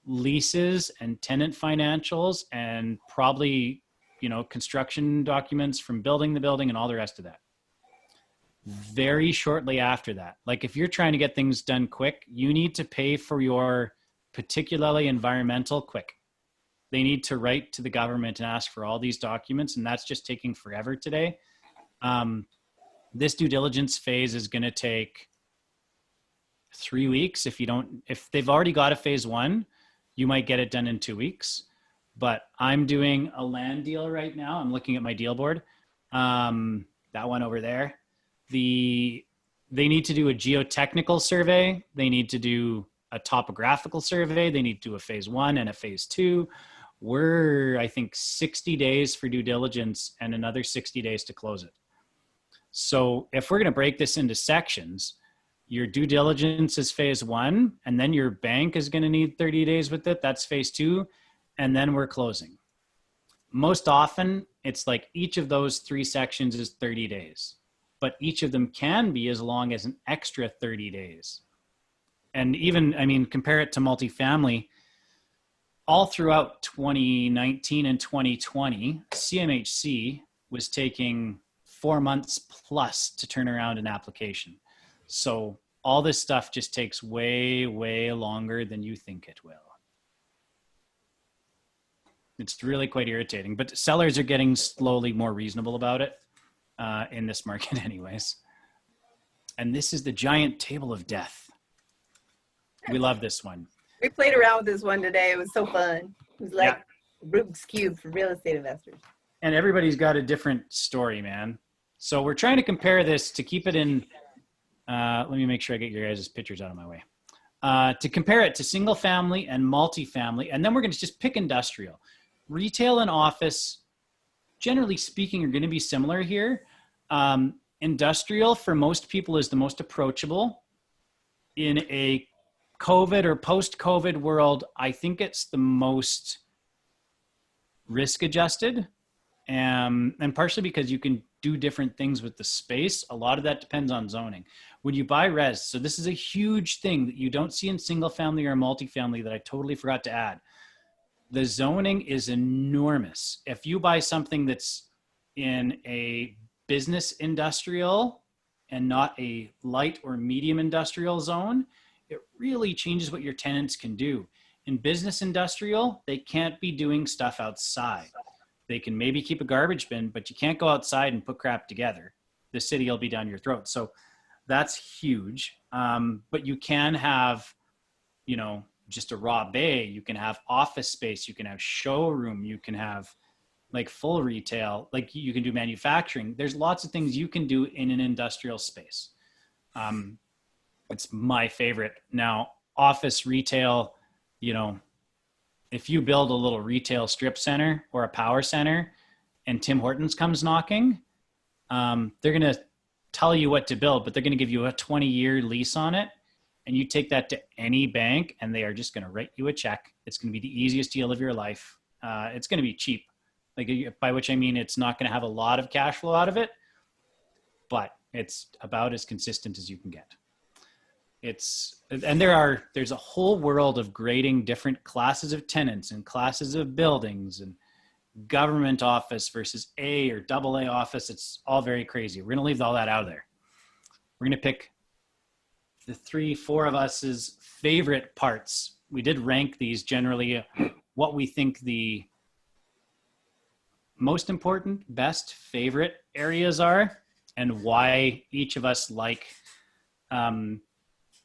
leases and tenant financials and probably, construction documents from building the building and all the rest of that. Very shortly after that, like if you're trying to get things done quick, you need to pay for your particularly environmental quick. They need to write to the government and ask for all these documents, and that's just taking forever today. This due diligence phase is going to take 3 weeks. If they've already got a phase 1, you might get it done in 2 weeks. But I'm doing a land deal right now. I'm looking at my deal board. That one over there. They need to do a geotechnical survey. They need to do a topographical survey. They need to do a phase 1 and a phase 2. We're, I think, 60 days for due diligence and another 60 days to close it. So if we're going to break this into sections, your due diligence is phase 1, and then your bank is going to need 30 days with it. That's phase 2. And then we're closing. Most often it's like each of those 3 sections is 30 days, but each of them can be as long as an extra 30 days. And even, I mean, compare it to multifamily. All throughout 2019 and 2020, CMHC was taking 4 months plus to turn around an application. So all this stuff just takes way, way longer than you think it will. It's really quite irritating, but sellers are getting slowly more reasonable about it in this market anyways. And this is the giant table of death. We love this one. We played around with this one today. It was so fun. It was like Rubik's Cube for real estate investors. And everybody's got a different story, man. So we're trying to compare this to keep it in, let me make sure I get your guys' pictures out of my way. To compare it to single family and multifamily, and then we're going to just pick industrial. Retail and office, generally speaking, are going to be similar here. Industrial for most people is the most approachable. In a COVID or post-COVID world, I think it's the most risk adjusted, and partially because you can do different things with the space. A lot of that depends on zoning. When you buy res, so this is a huge thing that you don't see in single family or multifamily that I totally forgot to add. The zoning is enormous. If you buy something that's in a business industrial and not a light or medium industrial zone, it really changes what your tenants can do. In business industrial, they can't be doing stuff outside. They can maybe keep a garbage bin, but you can't go outside and put crap together. The city will be down your throat. So that's huge. But you can have, you know, just a raw bay. You can have office space. You can have showroom. You can have like full retail. Like you can do manufacturing. There's lots of things you can do in an industrial space. It's my favorite. Now, office retail, you know, if you build a little retail strip center or a power center and Tim Hortons comes knocking, they're going to tell you what to build, but they're going to give you a 20-year lease on it. And you take that to any bank and they are just going to write you a check. It's going to be the easiest deal of your life. It's going to be cheap. Like, by which I mean, it's not going to have a lot of cash flow out of it, but it's about as consistent as you can get. And there's a whole world of grading different classes of tenants and classes of buildings and government office versus A or AA office. It's all very crazy. We're going to leave all that out of there. We're going to pick the 3-4 of us's favorite parts. We did rank these generally, what we think the most important, best, favorite areas are, and why each of us like,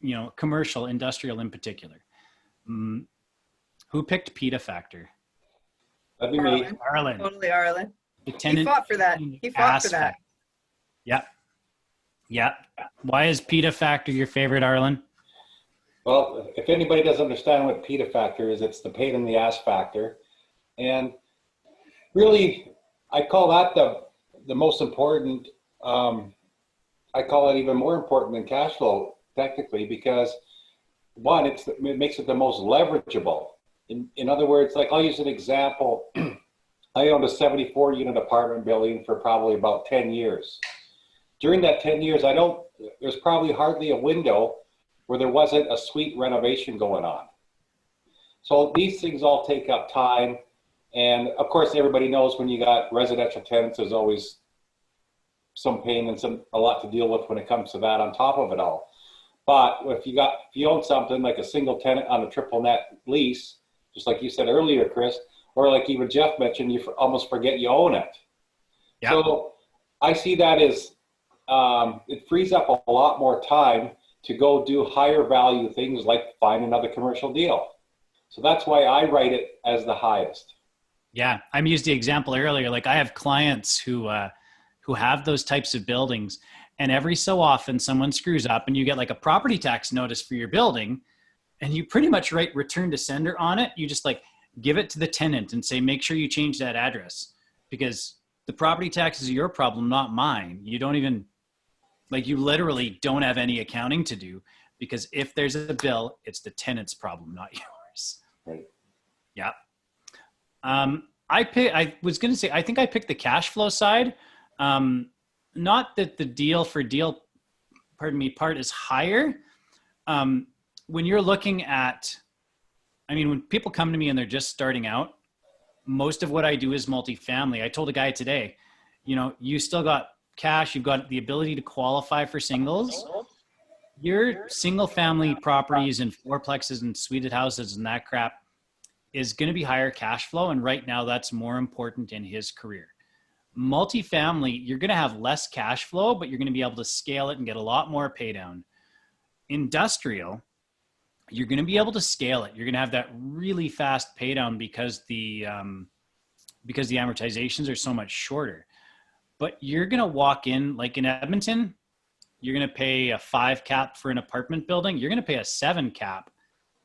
you know, commercial, industrial in particular. Who picked PETA factor? That'd be me. Arlen. Totally Arlen. The tenant He fought for that. He fought for that. Yeah. Yeah. Why is PETA factor your favorite, Arlen? Well, if anybody doesn't understand what PETA factor is, it's the pain in the ass factor. And really, I call that the most important. I call it even more important than cash flow, technically, because one, it makes it the most leverageable. In other words, like I'll use an example. I owned a 74-unit apartment building for probably about 10 years. During that 10 years, there's probably hardly a window where there wasn't a suite renovation going on. So these things all take up time. And of course, everybody knows when you got residential tenants, there's always some pain and a lot to deal with when it comes to that on top of it all. But if you own something like a single tenant on a triple net lease, just like you said earlier, Chris, or like even Jeff mentioned, you almost forget you own it. Yep. So I see that as it frees up a lot more time to go do higher value things like find another commercial deal. So that's why I write it as the highest. Yeah, I used the example earlier. Like I have clients who have those types of buildings, and every so often someone screws up and you get like a property tax notice for your building, and you pretty much write return to sender on it. You just like give it to the tenant and say, make sure you change that address, because the property tax is your problem, not mine. You don't even, like, you literally don't have any accounting to do, because if there's a bill, it's the tenant's problem, not yours. Right. Yeah. I was going to say, I think I picked the cash flow side. Not that the deal for deal, part is higher. When you're looking at, I mean, when people come to me and they're just starting out, most of what I do is multifamily. I told a guy today, you know, you still got cash, you've got the ability to qualify for singles. Your single family properties and fourplexes and suited houses and that crap is going to be higher cash flow. And right now that's more important in his career. Multifamily, you're going to have less cash flow, but you're going to be able to scale it and get a lot more pay down. Industrial, you're going to be able to scale it. You're going to have that really fast pay down because the amortizations are so much shorter. But you're going to walk in, like in Edmonton, you're going to pay a 5 cap for an apartment building. You're going to pay a 7 cap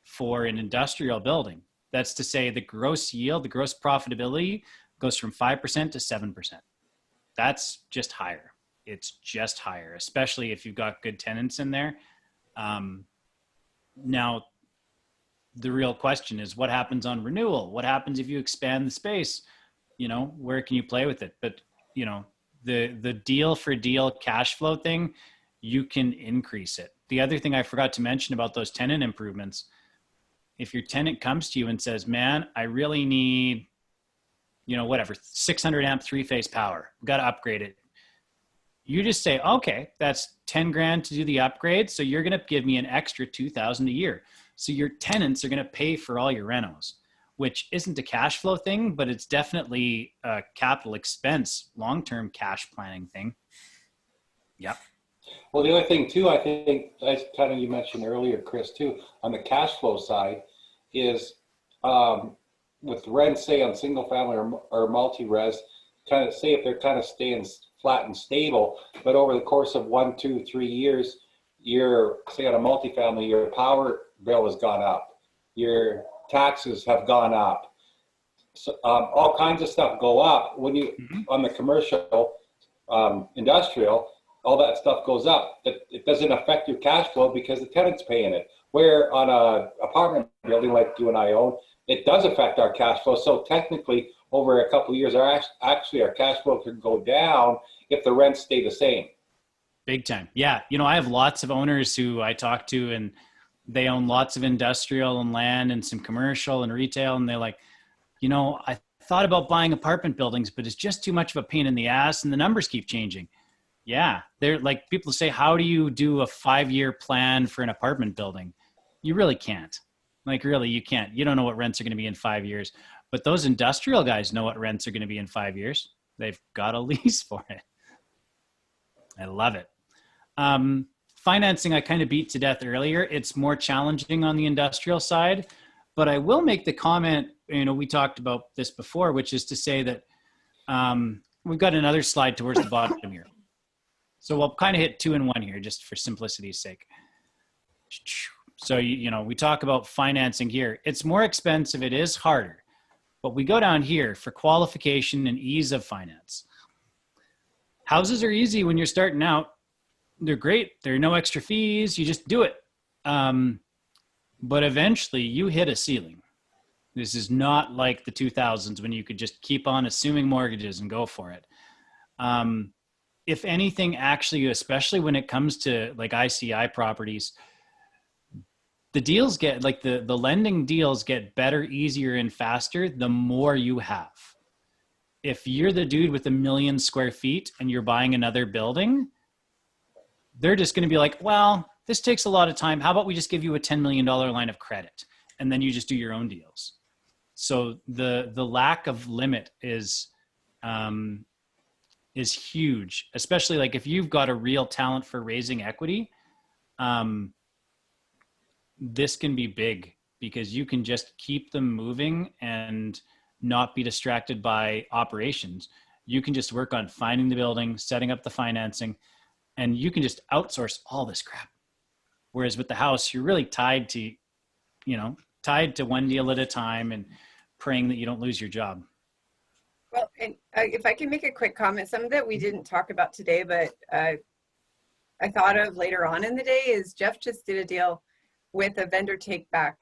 for an industrial building. That's to say the gross yield, the gross profitability goes from 5% to 7%. That's just higher. It's just higher, especially if you've got good tenants in there. Now, the real question is what happens on renewal? What happens if you expand the space? You know, where can you play with it? But, you know, the deal for deal cash flow thing, you can increase it. The other thing I forgot to mention about those tenant improvements, if your tenant comes to you and says, man, I really need, you know, whatever, 600 amp 3-phase power, got to upgrade it. You just say, okay, that's 10 grand to do the upgrade. So you're going to give me an extra 2,000 a year. So your tenants are going to pay for all your renos, which isn't a cash flow thing, but it's definitely a capital expense, long-term cash planning thing. Yep. Well, the other thing too, I think, as kind of you mentioned earlier, Chris, too, on the cash flow side is with rent, say on single family or multi-res, kind of say if they're kind of staying flat and stable, but over the course of 1, 2, 3 years, your, say on a multifamily, your power bill has gone up, your taxes have gone up, so all kinds of stuff go up when you on the commercial, industrial, all that stuff goes up. It doesn't affect your cash flow because the tenant's paying it. Where on a apartment building like you and I own, it does affect our cash flow. So technically, over a couple of years, our cash flow could go down if the rents stay the same. Big time. Yeah. You know, I have lots of owners who I talk to and they own lots of industrial and land and some commercial and retail. And they're like, you know, I thought about buying apartment buildings, but it's just too much of a pain in the ass and the numbers keep changing. Yeah. They're like, people say, how do you do a 5-year plan for an apartment building? You really can't. Like, really, you can't. You don't know what rents are going to be in 5 years. But those industrial guys know what rents are going to be in 5 years. They've got a lease for it. I love it. Financing, I kind of beat to death earlier. It's more challenging on the industrial side. But I will make the comment, you know, we talked about this before, which is to say that we've got another slide towards the bottom here. So we'll kind of hit 2 and 1 here, just for simplicity's sake. So, you know, we talk about financing here. It's more expensive. It is harder. But we go down here for qualification and ease of finance. Houses are easy when you're starting out. They're great. There are no extra fees. You just do it. But eventually you hit a ceiling. This is not like the 2000s when you could just keep on assuming mortgages and go for it. If anything, actually, especially when it comes to like ICI properties, the deals get like the lending deals get better, easier, and faster the more you have. If you're the dude with 1 million square feet and you're buying another building, they're just going to be like, well, this takes a lot of time. How about we just give you a $10 million line of credit and then you just do your own deals? So the lack of limit is huge, especially like if you've got a real talent for raising equity. This can be big because you can just keep them moving and not be distracted by operations. You can just work on finding the building, setting up the financing, and you can just outsource all this crap. Whereas with the house, you're really tied to tied to one deal at a time and praying that you don't lose your job. Well, and if I can make a quick comment, something that we didn't talk about today, but I thought of later on in the day is Jeff just did a deal with a vendor take back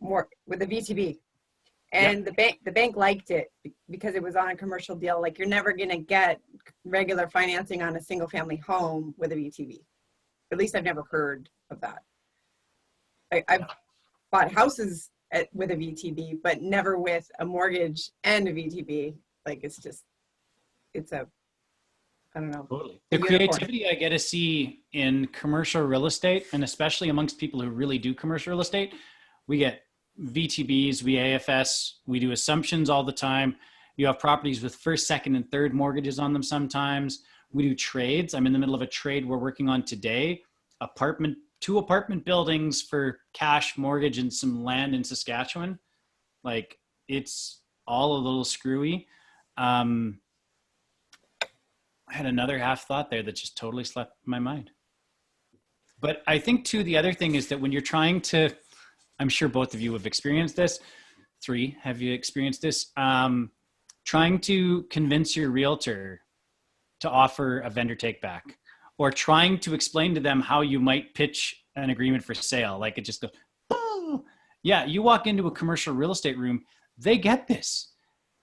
with a VTB. And the bank liked it because it was on a commercial deal. Like, you're never going to get regular financing on a single family home with a VTB. At least I've never heard of that. I've bought houses with a VTB, but never with a mortgage and a VTB. Like, it's a, I don't know. Totally. The creativity I get to see in commercial real estate, and especially amongst people who really do commercial real estate, we get VTBs, we AFS, we do assumptions all the time. You have properties with first, second, and third mortgages on them sometimes. We do trades. I'm in the middle of a trade we're working on today. Two apartment buildings for cash mortgage and some land in Saskatchewan. Like, it's all a little screwy. I had another half thought there that just totally slipped my mind. But I think too, the other thing is that when you're trying to, I'm sure both of you have experienced this. 3, have you experienced this? Trying to convince your realtor to offer a vendor take back, or trying to explain to them how you might pitch an agreement for sale. Like, it just goes, oh. Yeah, you walk into a commercial real estate room, they get this.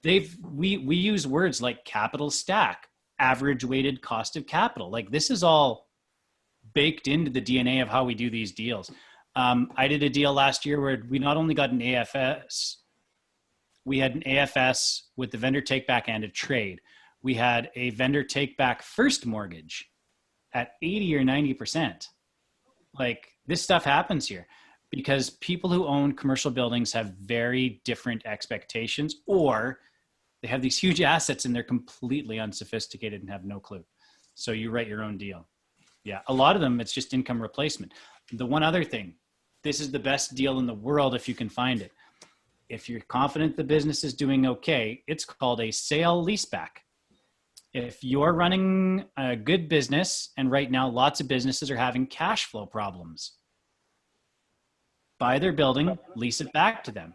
We use words like capital stack, average weighted cost of capital. Like, this is all baked into the DNA of how we do these deals. I did a deal last year where we not only got an AFS, we had an AFS with the vendor take back and a trade. We had a vendor take back first mortgage at 80 or 90%. Like, this stuff happens here because people who own commercial buildings have very different expectations, or they have these huge assets and they're completely unsophisticated and have no clue. So you write your own deal. Yeah, a lot of them, it's just income replacement. The one other thing, this is the best deal in the world if you can find it. If you're confident the business is doing okay, it's called a sale leaseback. If you're running a good business, and right now lots of businesses are having cash flow problems, buy their building, lease it back to them.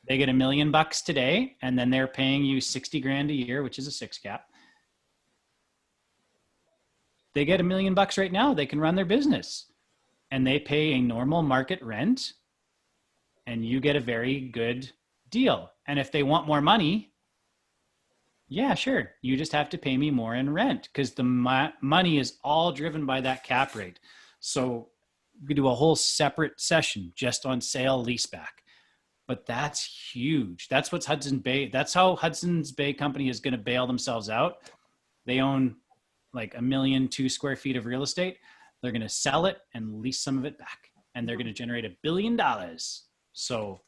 They get $1 million today, and then they're paying you 60 grand a year, which is a 6 cap. They get $1 million right now. They can run their business, and they pay a normal market rent, and you get a very good deal. And if they want more money, yeah, sure. You just have to pay me more in rent, because the money is all driven by that cap rate. So we could do a whole separate session just on sale leaseback. But that's huge. That's what's Hudson's Bay. That's how Hudson's Bay Company is going to bail themselves out. They own like 1.2 million square feet of real estate. They're going to sell it and lease some of it back, and they're going to generate $1 billion. So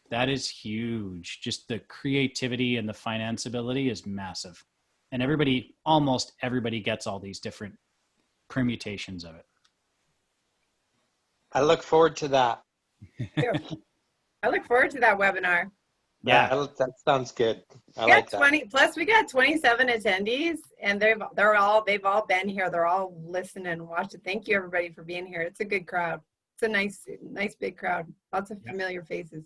that is huge. Just the creativity and the financeability is massive. And almost everybody gets all these different permutations of it. I look forward to that. I look forward to that webinar. Yeah, that sounds good. I We got like that. 20 plus. We got 27 attendees, and they've all been here. They're all listening and watching. Thank you, everybody, for being here. It's a good crowd. It's a nice big crowd. Lots of familiar faces.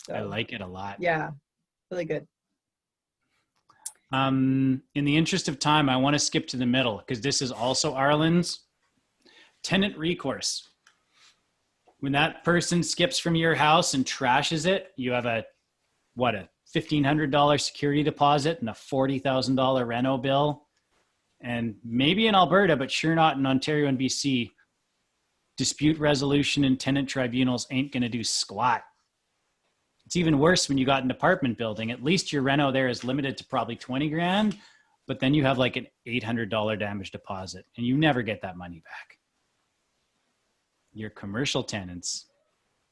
So, I like it a lot. Yeah, really good. In the interest of time, I want to skip to the middle because this is also Arlen's. Tenant recourse. When that person skips from your house and trashes it, you have a $1,500 security deposit and a $40,000 reno bill. And maybe in Alberta, but sure not in Ontario and BC, dispute resolution and tenant tribunals ain't going to do squat. It's even worse when you got an apartment building. At least your reno there is limited to probably 20 grand, but then you have like an $800 damage deposit and you never get that money back. Your commercial tenants,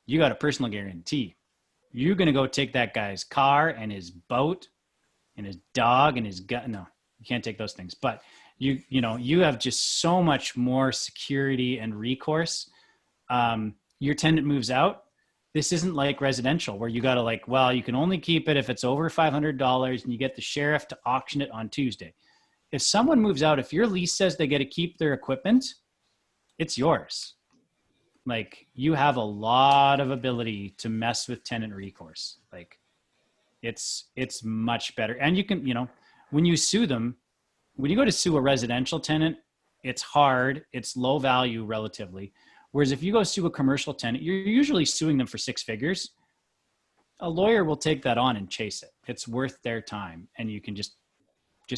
you got a personal guarantee. You're going to go take that guy's car and his boat and his dog and his gun. No, you can't take those things, but you have just so much more security and recourse. Your tenant moves out. This isn't like residential where you got to you can only keep it if it's over $500 and you get the sheriff to auction it on Tuesday. If someone moves out, if your lease says they get to keep their equipment, it's yours. like you have a lot of ability to mess with tenant recourse. Like it's much better. And you can, when you sue them, when you go to sue a residential tenant, it's hard, it's low value relatively. Whereas if you go sue a commercial tenant, you're usually suing them for 6 figures. A lawyer will take that on and chase it. It's worth their time, and you can just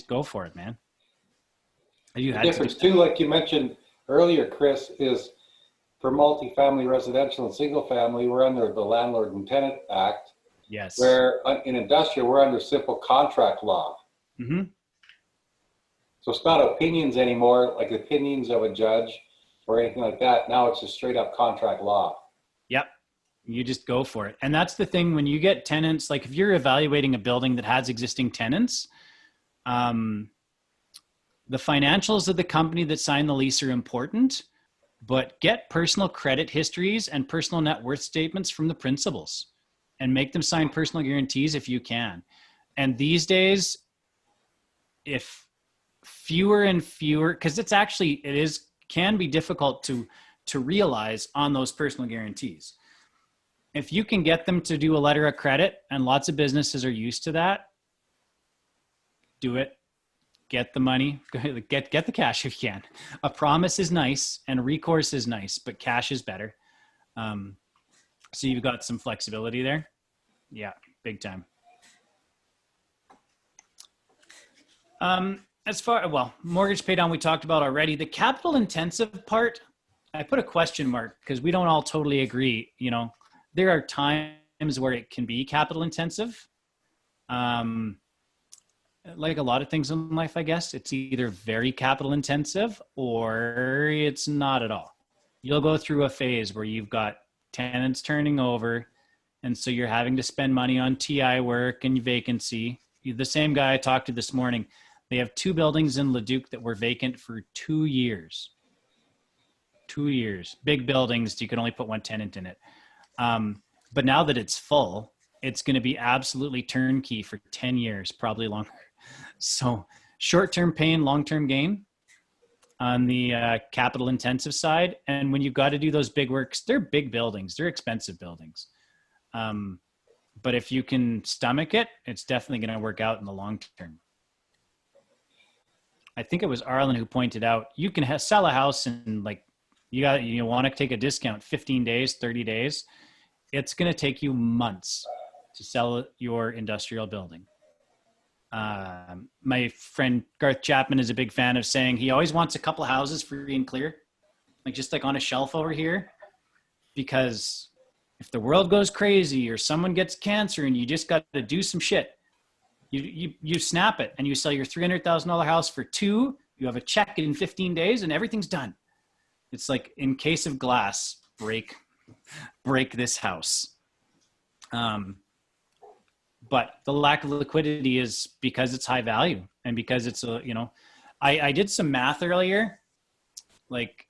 go for it, man. The difference too, like you mentioned earlier, Chris, is for multifamily residential and single family, we're under the Landlord and Tenant Act. Yes. Where in industrial, we're under simple contract law. Mm-hmm. So it's not opinions anymore, like opinions of a judge or anything like that. Now it's just straight up contract law. Yep. You just go for it. And that's the thing, when you get tenants, like if you're evaluating a building that has existing tenants, the financials of the company that signed the lease are important, but get personal credit histories and personal net worth statements from the principals and make them sign personal guarantees if you can. And these days, if fewer and fewer, because can be difficult to realize on those personal guarantees. If you can get them to do a letter of credit, and lots of businesses are used to that, do it. Get the money, get the cash if you can. A promise is nice and recourse is nice, but cash is better. So you've got some flexibility there. Yeah, big time. Mortgage pay down we talked about already. The capital intensive part, I put a question mark because we don't all totally agree. There are times where it can be capital intensive. Like a lot of things in life, I guess, it's either very capital intensive or it's not at all. You'll go through a phase where you've got tenants turning over, and so you're having to spend money on TI work and vacancy. The same guy I talked to this morning, they have 2 buildings in Leduc that were vacant for 2 years. 2 years. Big buildings, you can only put 1 tenant in it. But now that it's full, it's going to be absolutely turnkey for 10 years, probably longer. So short-term pain, long-term gain on the capital intensive side. And when you've got to do those big works, they're big buildings, they're expensive buildings. But if you can stomach it, it's definitely going to work out in the long term. I think it was Arlen who pointed out, you can sell a house and you want to take a discount, 15 days, 30 days. It's going to take you months to sell your industrial building. My friend Garth Chapman is a big fan of saying he always wants a couple houses free and clear, just on a shelf over here, because if the world goes crazy or someone gets cancer and you just got to do some shit, you snap it and you sell your $300,000 house for 2, you have a check in 15 days and everything's done. It's like, in case of glass, break this house. But the lack of liquidity is because it's high value and because it's I did some math earlier, like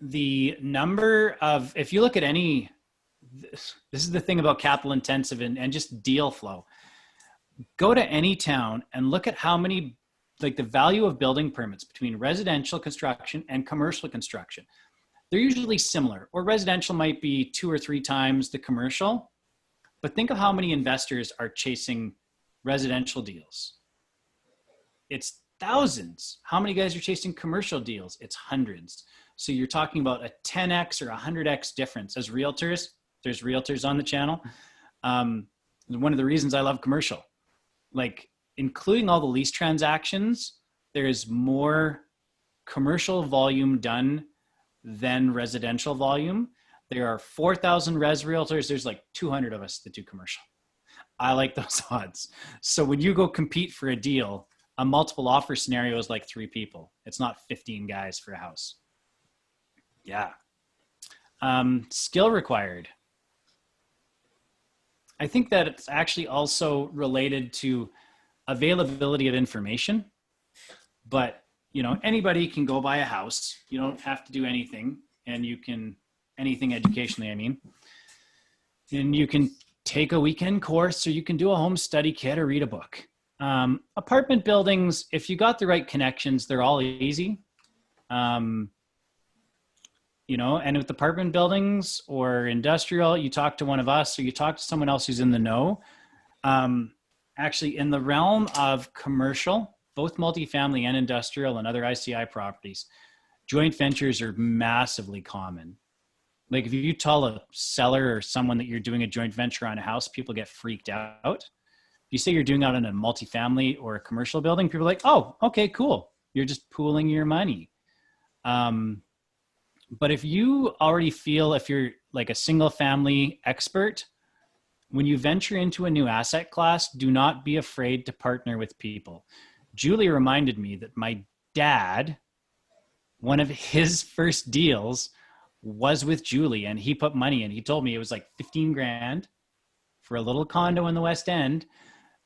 the number of, if you look at any, this is the thing about capital intensive and just deal flow. Go to any town and look at how many, the value of building permits between residential construction and commercial construction. They're usually similar, or residential might be 2 or 3 times the commercial. But think of how many investors are chasing residential deals. It's thousands. How many guys are chasing commercial deals? It's hundreds. So you're talking about a 10x or 100x difference. As realtors, there's realtors on the channel. One of the reasons I love commercial, including all the lease transactions, there's more commercial volume done than residential volume. There are 4,000 res realtors. There's 200 of us that do commercial. I like those odds. So when you go compete for a deal, a multiple offer scenario is 3 people. It's not 15 guys for a house. Yeah. Skill required. I think that it's actually also related to availability of information, but anybody can go buy a house. You don't have to do anything, and you can, anything educationally, I mean, and you can take a weekend course, or you can do a home study kit or read a book. Apartment buildings, if you got the right connections, they're all easy. you know, and with apartment buildings or industrial, you talk to one of us or you talk to someone else who's in the know. Actually, in the realm of commercial, both multifamily and industrial and other ICI properties, joint ventures are massively common. Like if you tell a seller or someone that you're doing a joint venture on a house, people get freaked out. If you say you're doing that on a multifamily or a commercial building, people are like, oh, okay, cool. You're just pooling your money. But if you already feel, if you're like a single family expert, when you venture into a new asset class, do not be afraid to partner with people. Julie reminded me that my dad, one of his first deals was with Julie, and he put money in. He told me it was like 15 grand for a little condo in the West End.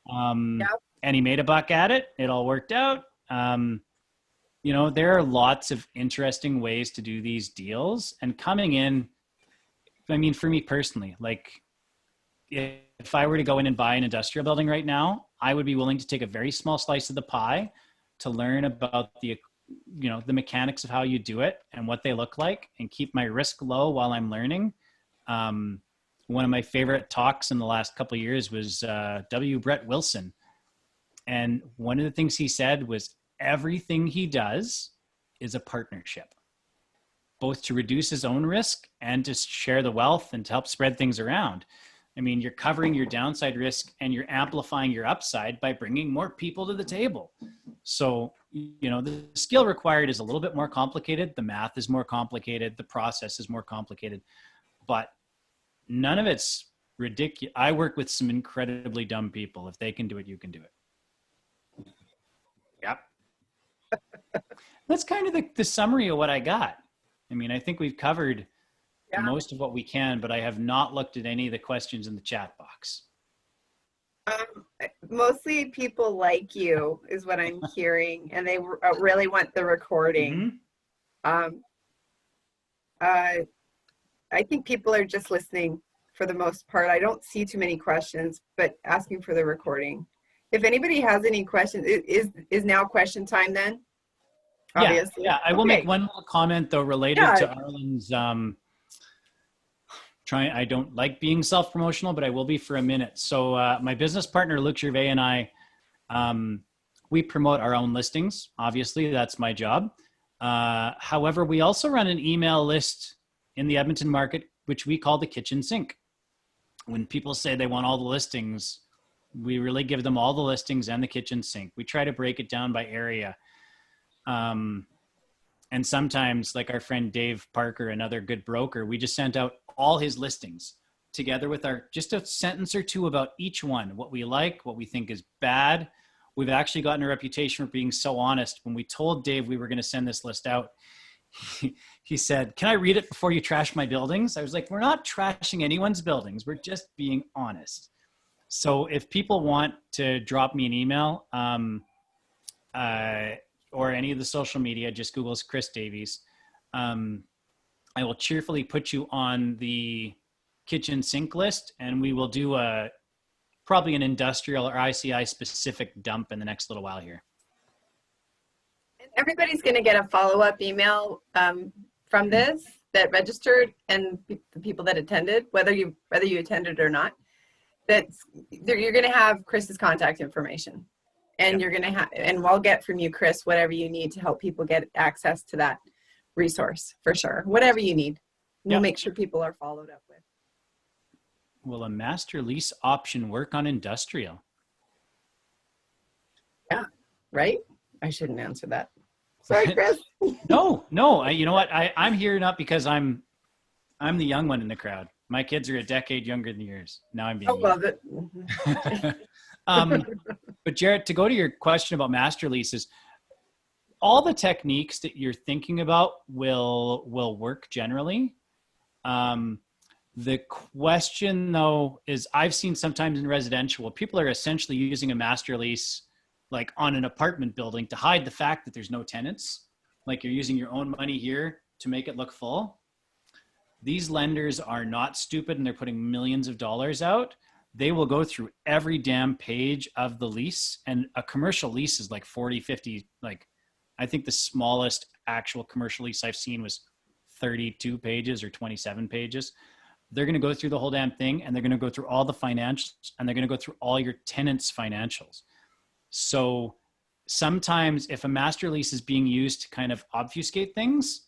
Yep. And he made a buck at it. It all worked out. You know, there are lots of interesting ways to do these deals, and coming in, I mean, for me personally, like if I were to go in and buy an industrial building right now, I would be willing to take a very small slice of the pie to learn about the, you know, the mechanics of how you do it and what they look like, and keep my risk low while I'm learning. One of my favorite talks in the last couple of years was W. Brett Wilson. And one of the things he said was everything he does is a partnership, both to reduce his own risk and to share the wealth and to help spread things around. I mean, you're covering your downside risk and you're amplifying your upside by bringing more people to the table. So, you know, the skill required is a little bit more complicated. The math is more complicated. The process is more complicated, but none of it's ridiculous. I work with some incredibly dumb people. If they can do it, you can do it. Yep. That's kind of the summary of what I got. I mean, I think we've covered most of what we can, but I have not looked at any of the questions in the chat box. Mostly people like you is what I'm hearing, and they really want the recording. Mm-hmm. I think people are just listening for the most part. I don't see too many questions, but asking for the recording. If anybody has any questions, is now question time then? Obviously. Yeah, I will make one little comment though related to Arlen's I don't like being self-promotional, but I will be for a minute. So my business partner, Luc Gervais, and I, we promote our own listings. Obviously, that's my job. However, we also run an email list in the Edmonton market, which we call the kitchen sink. When people say they want all the listings, we really give them all the listings and the kitchen sink. We try to break it down by area. And sometimes, like our friend Dave Parker, another good broker, we just sent out all his listings together with just a sentence or two about each one, what we like, what we think is bad. We've actually gotten a reputation for being so honest. When we told Dave we were going to send this list out, he said, "Can I read it before you trash my buildings?" I was like, "We're not trashing anyone's buildings. We're just being honest." So if people want to drop me an email, or any of the social media, just Google's Chris Davies. I will cheerfully put you on the kitchen sink list, and we will do probably an industrial or ICI specific dump in the next little while here. Everybody's going to get a follow-up email from this that registered, and the people that attended, whether you attended or not, you're going to have Chris's contact information. And you're going to have, and we'll get from you, Chris, whatever you need to help people get access to that resource for sure. Whatever you need, we'll make sure people are followed up with. Will a master lease option work on industrial? Yeah, right? I shouldn't answer that. Sorry, Chris. No. You know what? I'm here not because I'm the young one in the crowd. My kids are a decade younger than yours. Now I'm being. I love it. But Jarrett, to go to your question about master leases, all the techniques that you're thinking about will work generally. The question though is, I've seen sometimes in residential, people are essentially using a master lease like on an apartment building to hide the fact that there's no tenants. Like you're using your own money here to make it look full. These lenders are not stupid, and they're putting millions of dollars out. They will go through every damn page of the lease, and a commercial lease is like 40, 50, like I think the smallest actual commercial lease I've seen was 32 pages or 27 pages. They're going to go through the whole damn thing, and they're going to go through all the financials, and they're going to go through all your tenants' financials. So sometimes if a master lease is being used to kind of obfuscate things,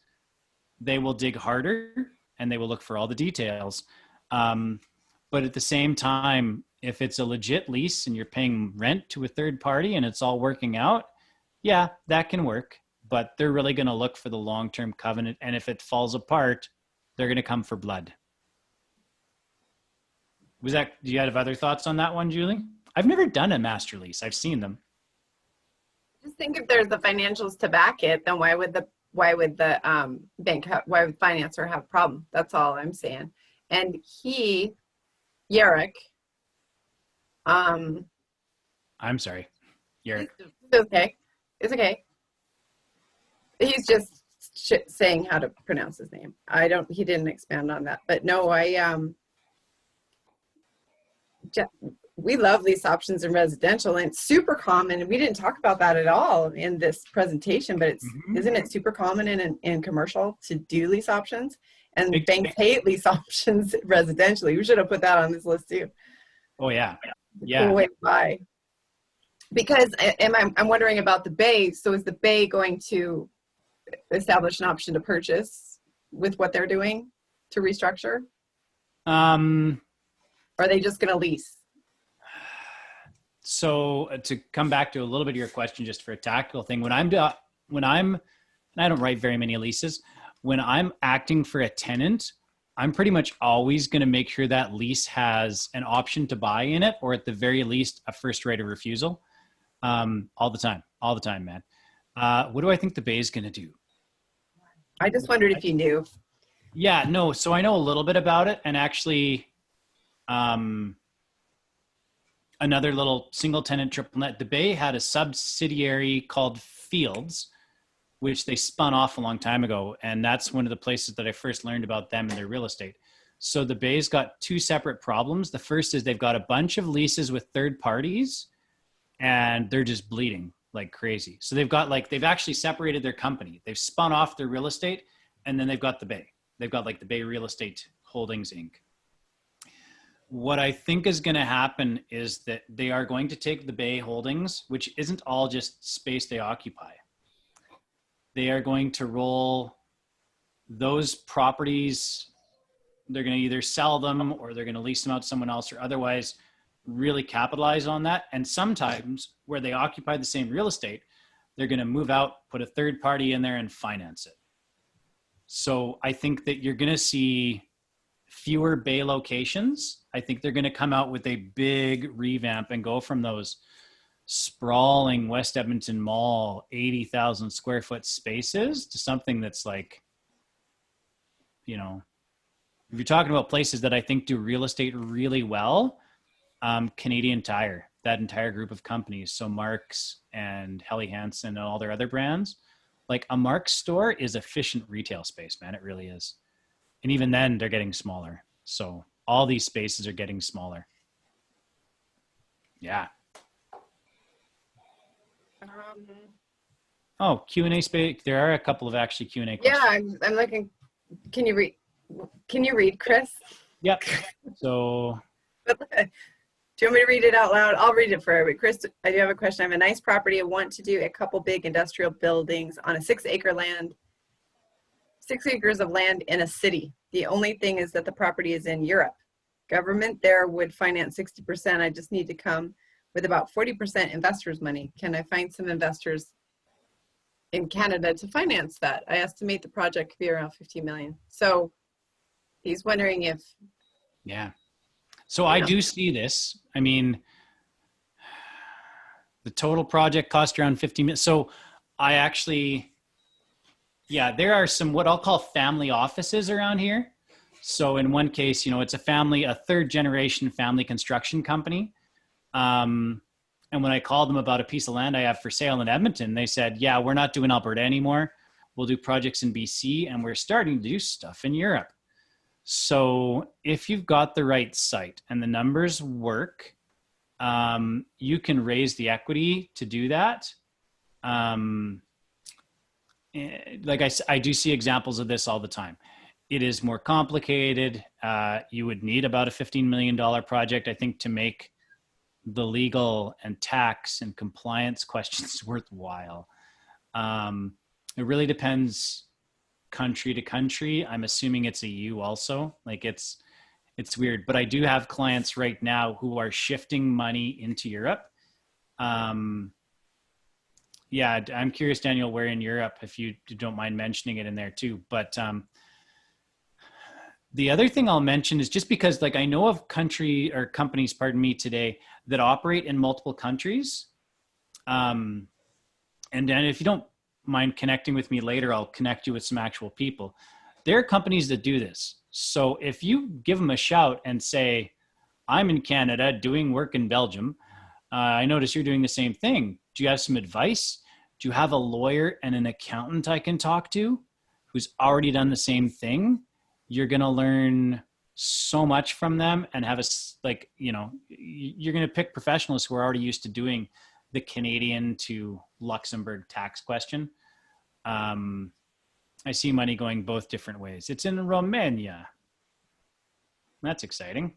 they will dig harder and they will look for all the details. But at the same time, if it's a legit lease and you're paying rent to a third party and it's all working out, yeah, that can work. But they're really going to look for the long-term covenant. And if it falls apart, they're going to come for blood. Do you have other thoughts on that one, Julie? I've never done a master lease. I've seen them. Just think if there's the financials to back it, then why would the why would financer have a problem? That's all I'm saying. And Yarrick, I'm sorry, Yarrick. It's okay. He's just saying how to pronounce his name. He didn't expand on that, but no, we love lease options in residential, and it's super common. We didn't talk about that at all in this presentation, but isn't it super common in commercial to do lease options? And banks hate lease options residentially. We should have put that on this list too. Oh yeah, yeah. Cool way to buy. Because I'm wondering about the Bay. So is the Bay going to establish an option to purchase with what they're doing to restructure? Or are they just going to lease? So to come back to a little bit of your question, just for a tactical thing, and I don't write very many leases. When I'm acting for a tenant, I'm pretty much always going to make sure that lease has an option to buy in it, or at the very least, a first right of refusal. All the time, man. What do I think the Bay is going to do? I just wondered if you knew. Yeah, no. So I know a little bit about it, and actually, another little single tenant triple net. The Bay had a subsidiary called Fields, which they spun off a long time ago. And that's one of the places that I first learned about them and their real estate. So the Bay's got two separate problems. The first is they've got a bunch of leases with third parties, and they're just bleeding like crazy. So they've actually separated their company. They've spun off their real estate, and then they've got the Bay. They've got like the Bay Real Estate Holdings, Inc. What I think is going to happen is that they are going to take the Bay Holdings, which isn't all just space they occupy. They are going to roll those properties. They're going to either sell them or they're going to lease them out to someone else, or otherwise really capitalize on that. And sometimes where they occupy the same real estate, they're going to move out, put a third party in there and finance it. So I think that you're going to see fewer Bay locations. I think they're going to come out with a big revamp and go from those sprawling West Edmonton Mall, 80,000 square foot spaces to something that's like, if you're talking about places that I think do real estate really well, Canadian Tire, that entire group of companies. So Mark's and Helly Hansen and all their other brands, like a Mark's store is efficient retail space, man. It really is. And even then they're getting smaller. So all these spaces are getting smaller. Yeah. Q&A space. There are a couple of actually Q&A questions. Yeah, I'm looking. Can you read, Chris? Yep. So. Do you want me to read it out loud? I'll read it for everybody. Chris, I do have a question. I have a nice property. I want to do a couple big industrial buildings on a 6 acres of land in a city. The only thing is that the property is in Europe. Government there would finance 60%. I just need to come with about 40% investors' money. Can I find some investors in Canada to finance that? I estimate the project could be around 50 million. So he's wondering if. Yeah. So I do see this. I mean, the total project cost around 50 million. So I actually, there are some what I'll call family offices around here. So in one case, it's a third generation family construction company. And when I called them about a piece of land I have for sale in Edmonton, they said, yeah, we're not doing Alberta anymore. We'll do projects in BC, and we're starting to do stuff in Europe. So if you've got the right site and the numbers work, you can raise the equity to do that. like I do see examples of this all the time. It is more complicated. You would need about a $15 million project, I think, to make the legal and tax and compliance questions worthwhile. It really depends country to country. I'm assuming it's EU also. Like it's weird, but I do have clients right now who are shifting money into Europe. Yeah, I'm curious, Daniel, where in Europe, if you don't mind mentioning it in there too. But the other thing I'll mention is just because, like, I know of companies, pardon me, today that operate in multiple countries. And then if you don't mind connecting with me later, I'll connect you with some actual people. There are companies that do this. So if you give them a shout and say, I'm in Canada doing work in Belgium, I notice you're doing the same thing. Do you have some advice? Do you have a lawyer and an accountant I can talk to who's already done the same thing? You're going to learn so much from them and have you're going to pick professionals who are already used to doing the Canadian to Luxembourg tax question. I see money going both different ways. It's in Romania. That's exciting.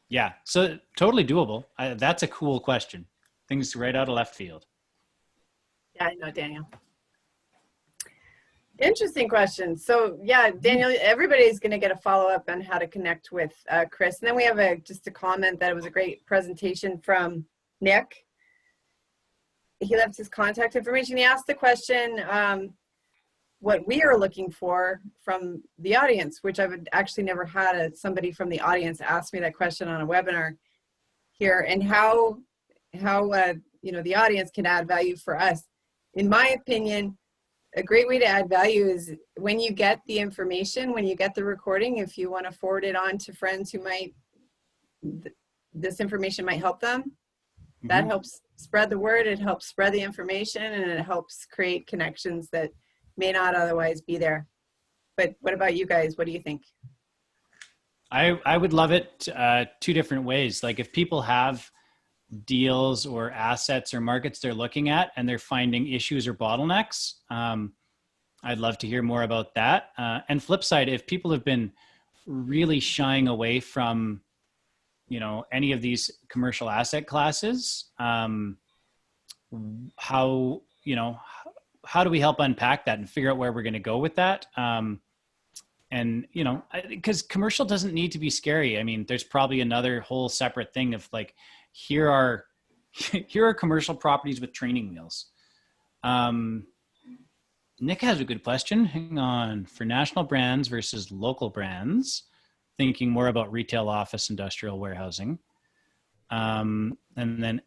Yeah, so totally doable. That's a cool question. Things right out of left field. Yeah, I know, Daniel. Interesting question. So yeah, Daniel, everybody's going to get a follow-up on how to connect with Chris. And then we have just a comment that it was a great presentation from Nick. He left his contact information. He asked the question, what we are looking for from the audience, which I've actually never had somebody from the audience ask me that question on a webinar here, and how the audience can add value for us. In my opinion, a great way to add value is when you get the information, when you get the recording, if you want to forward it on to friends who this information might help them, that helps spread the word, it helps spread the information, and it helps create connections that may not otherwise be there. But what about you guys? What do you think? I would love it two different ways. Like if people have deals or assets or markets they're looking at and they're finding issues or bottlenecks, I'd love to hear more about that. And flip side, if people have been really shying away from, any of these commercial asset classes, how do we help unpack that and figure out where we're going to go with that? Because commercial doesn't need to be scary. I mean, there's probably another whole separate thing of like, here are commercial properties with training wheels. Nick has a good question. Hang on. For national brands versus local brands, thinking more about retail, office, industrial, warehousing. And then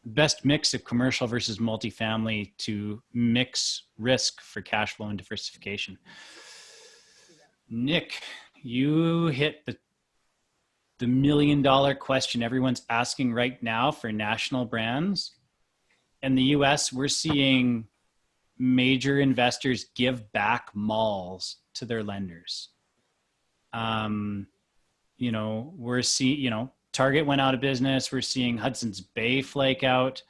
best mix of commercial versus multifamily to mix risk for cash flow and diversification. Nick, you hit the $1 million question everyone's asking right now for national brands. In the US, we're seeing major investors give back malls to their lenders. We're seeing, Target went out of business. We're seeing Hudson's Bay flake out.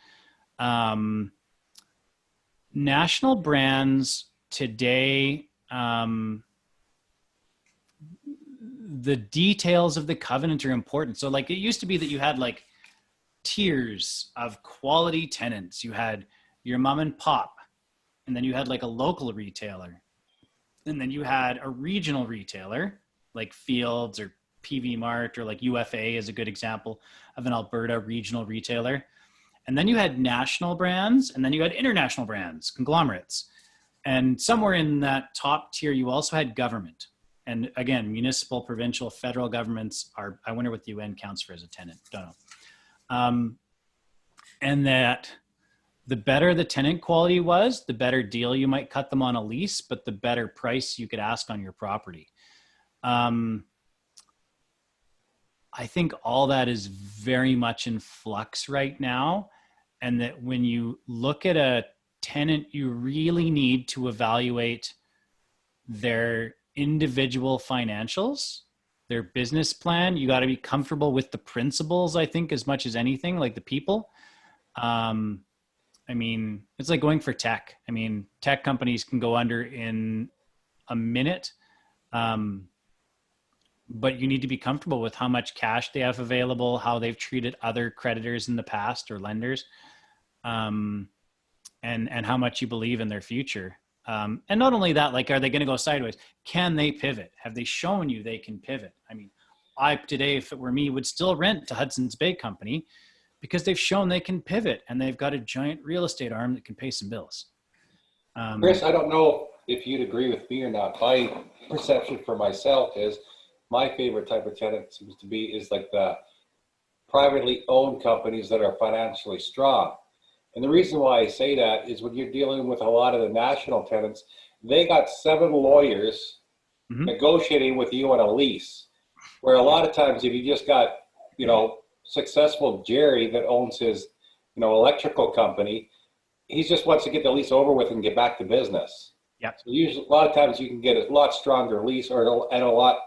National brands today, the details of the covenant are important. So like it used to be that you had like tiers of quality tenants. You had your mom and pop, and then you had like a local retailer. And then you had a regional retailer like Fields or PV Mart, or like UFA is a good example of an Alberta regional retailer. And then you had national brands, and then you had international brands, conglomerates. And somewhere in that top tier, you also had government. And again, municipal, provincial, federal governments are, I wonder what the UN counts for as a tenant, don't know. And that the better the tenant quality was, the better deal you might cut them on a lease, but the better price you could ask on your property. I think all that is very much in flux right now. And that when you look at a tenant, you really need to evaluate their individual financials, their business plan. You got to be comfortable with the principles, I think, as much as anything, like the people. I mean, it's like going for tech. I mean, tech companies can go under in a minute. But you need to be comfortable with how much cash they have available, how they've treated other creditors in the past or lenders, and how much you believe in their future. And not only that, like, are they going to go sideways? Can they pivot? Have they shown you they can pivot? I mean, I today, if it were me, would still rent to Hudson's Bay Company because they've shown they can pivot and they've got a giant real estate arm that can pay some bills. Chris, I don't know if you'd agree with me or not. My perception for myself is my favorite type of tenant seems to be is like the privately owned companies that are financially strong. And the reason why I say that is when you're dealing with a lot of the national tenants, they got 7 lawyers negotiating with you on a lease. Where a lot of times if you just got, successful Jerry that owns his, electrical company, he just wants to get the lease over with and get back to business. Yeah. So usually a lot of times you can get a lot stronger lease or at a lot,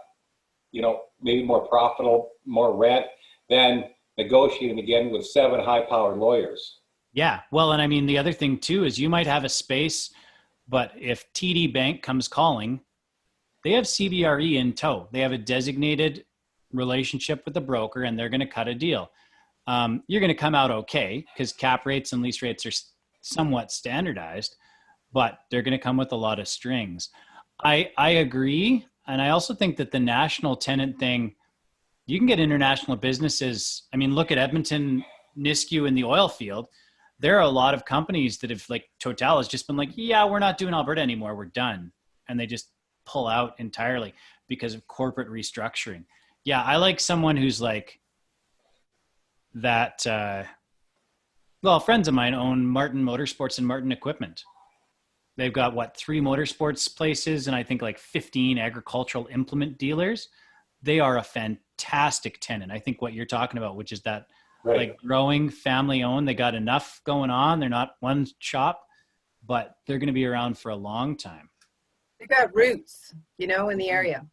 maybe more profitable, more rent than negotiating again with 7 high-powered lawyers. Yeah. Well, and I mean, the other thing too is you might have a space, but if TD Bank comes calling, they have CBRE in tow. They have a designated relationship with the broker and they're going to cut a deal. You're going to come out okay because cap rates and lease rates are somewhat standardized, but they're going to come with a lot of strings. I agree. And I also think that the national tenant thing, you can get international businesses. I mean, look at Edmonton, Nisku in the oil field. There are a lot of companies that have, like, Total has just been like, yeah, we're not doing Alberta anymore. We're done. And they just pull out entirely because of corporate restructuring. Yeah. I like someone who's like that. Well, friends of mine own Martin Motorsports and Martin Equipment. They've got 3 motorsports places and I think like 15 agricultural implement dealers. They are a fantastic tenant. I think what you're talking about, which is that like growing family owned, they got enough going on. They're not one shop, but they're going to be around for a long time. They got roots, in the area.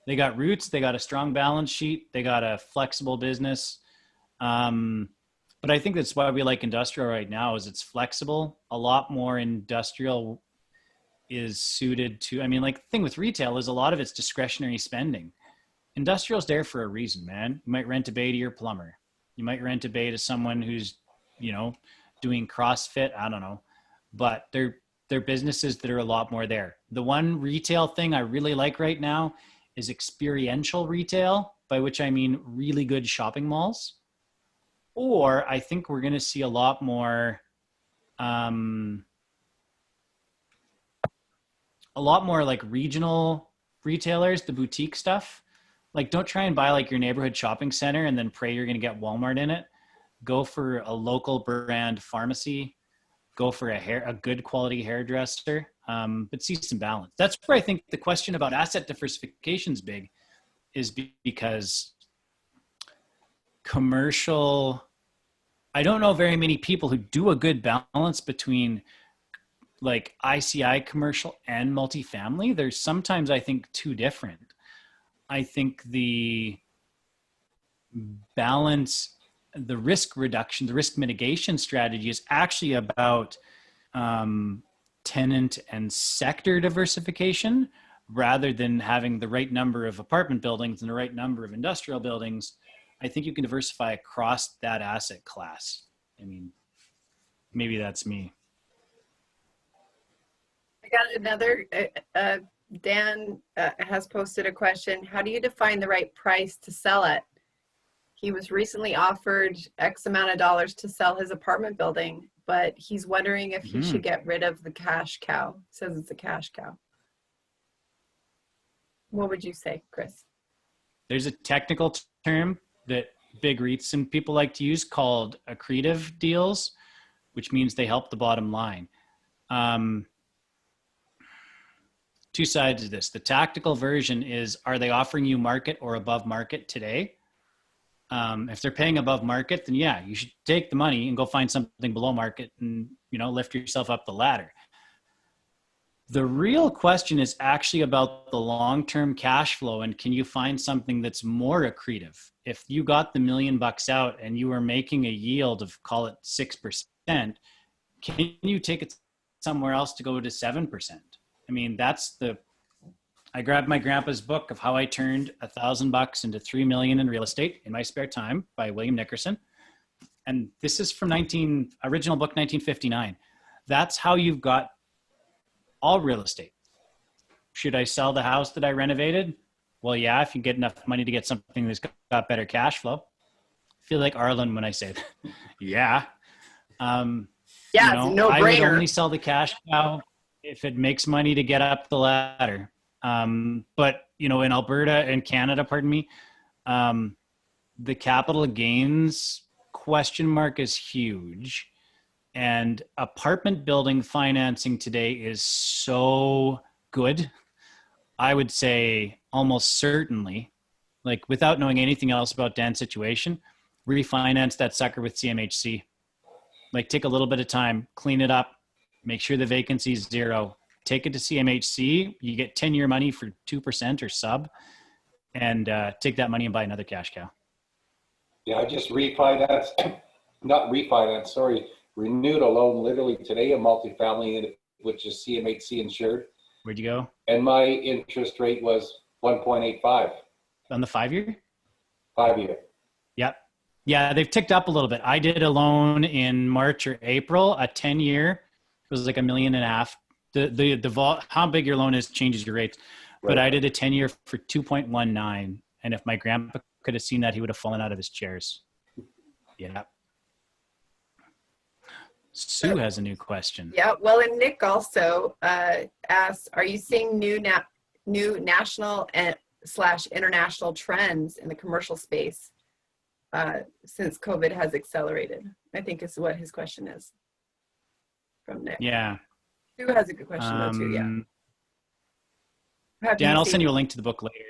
They got roots. They got a strong balance sheet. They got a flexible business. But I think that's why we like industrial right now is it's flexible. A lot more industrial is suited to, I mean, like the thing with retail is a lot of it's discretionary spending. Industrial's there for a reason, man. You might rent a bay to your plumber. You might rent a bay to someone who's, doing CrossFit. I don't know, but they're businesses that are a lot more there. The one retail thing I really like right now is experiential retail, by which I mean really good shopping malls. Or I think we're going to see a lot more like regional retailers, the boutique stuff. Like, don't try and buy like your neighborhood shopping center and then pray you're going to get Walmart in it. Go for a local brand pharmacy. Go for a good quality hairdresser, but see some balance. That's where I think the question about asset diversification is big, is because commercial, I don't know very many people who do a good balance between like ICI commercial and multifamily. There's sometimes I think too different. I think the balance, the risk reduction, the risk mitigation strategy is actually about tenant and sector diversification rather than having the right number of apartment buildings and the right number of industrial buildings. I think you can diversify across that asset class. I mean, maybe that's me. I got another, Dan has posted a question. How do you define the right price to sell it? He was recently offered X amount of dollars to sell his apartment building, but he's wondering if he should get rid of the cash cow. Says it's a cash cow. What would you say, Chris? There's a technical term that big REITs and people like to use called accretive deals, which means they help the bottom line. Two sides of this. The tactical version is, are they offering you market or above market today? If they're paying above market, then yeah, you should take the money and go find something below market and, lift yourself up the ladder. The real question is actually about the long-term cash flow, and can you find something that's more accretive? If you got the $1 million out and you were making a yield of, call it 6%, can you take it somewhere else to go to 7%? I mean, I grabbed my grandpa's book of how I turned $1,000 into $3 million in real estate in my spare time by William Nickerson. And this is from original book, 1959. That's how you've got all real estate. Should I sell the house that I renovated? Well, yeah, if you get enough money to get something that's got better cash flow. I feel like Arlen when I say that. Yeah. Yeah, it's a no-brainer. I would only sell the cash cow if it makes money to get up the ladder. But, in Alberta and Canada, pardon me, the capital gains question mark is huge. And apartment building financing today is so good. I would say almost certainly, like without knowing anything else about Dan's situation, refinance that sucker with CMHC. Like take a little bit of time, clean it up, make sure the vacancy is 0. Take it to CMHC. You get 10-year money for 2% or sub, and take that money and buy another cash cow. Yeah, I just renewed a loan literally today, a multifamily, which is CMHC insured. Where'd you go? And my interest rate was 1.85. On the 5-year? 5-year. Yep. Yeah, they've ticked up a little bit. I did a loan in March or April, a 10-year. It was like $1.5 million. How big your loan is changes your rates. Right. But I did a 10-year for 2.19. And if my grandpa could have seen that, he would have fallen out of his chairs. Yeah. Sue has a new question. Yeah, well, and Nick also asked, are you seeing new national and / international trends in the commercial space since COVID has accelerated? I think is what his question is from Nick. Yeah. Sue has a good question though too, yeah. Dan, I'll send you a link to the book later.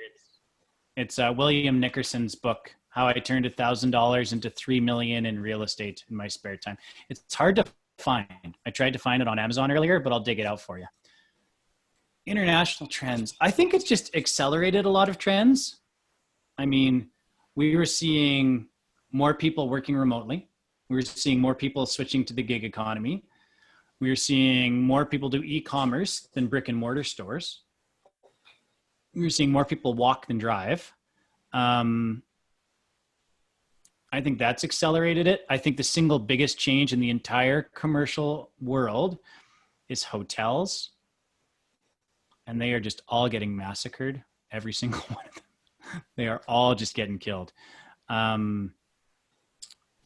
It's William Nickerson's book, How I Turned $1,000 into $3 million in Real Estate in My Spare Time. It's hard to find. I tried to find it on Amazon earlier, but I'll dig it out for you. International trends. I think it's just accelerated a lot of trends. I mean, we were seeing more people working remotely. We were seeing more people switching to the gig economy. We were seeing more people do e-commerce than brick and mortar stores. We were seeing more people walk than drive. I think that's accelerated it. I think the single biggest change in the entire commercial world is hotels. And they are just all getting massacred. Every single one of them. They are all just getting killed. But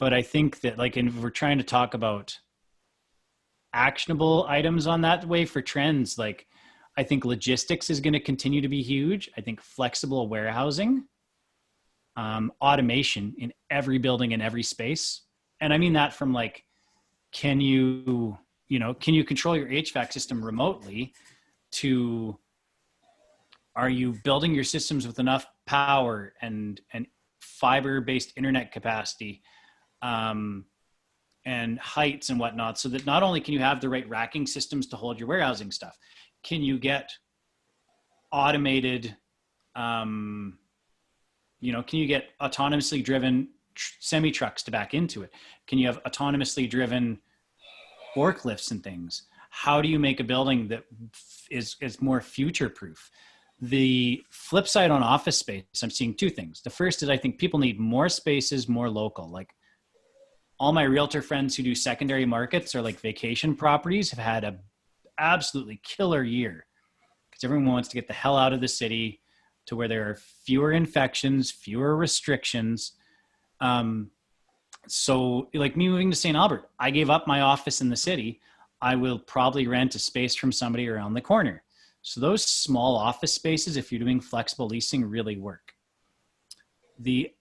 I think that if we're trying to talk about actionable items on that way for trends, I think logistics is going to continue to be huge. I think flexible warehousing, automation in every building in every space. And I mean that from can you control your HVAC system remotely to, are you building your systems with enough power and fiber-based internet capacity and heights and whatnot, so that not only can you have the right racking systems to hold your warehousing stuff, can you get automated, can you get autonomously driven semi-trucks to back into it? Can you have autonomously driven forklifts and things? How do you make a building that is more future-proof? The flip side on office space, I'm seeing two things. The first is I think people need more spaces, more local. All my realtor friends who do secondary markets or vacation properties have had a absolutely killer year because everyone wants to get the hell out of the city to where there are fewer infections, fewer restrictions. So me moving to St. Albert, I gave up my office in the city. I will probably rent a space from somebody around the corner. So those small office spaces, if you're doing flexible leasing, really work. The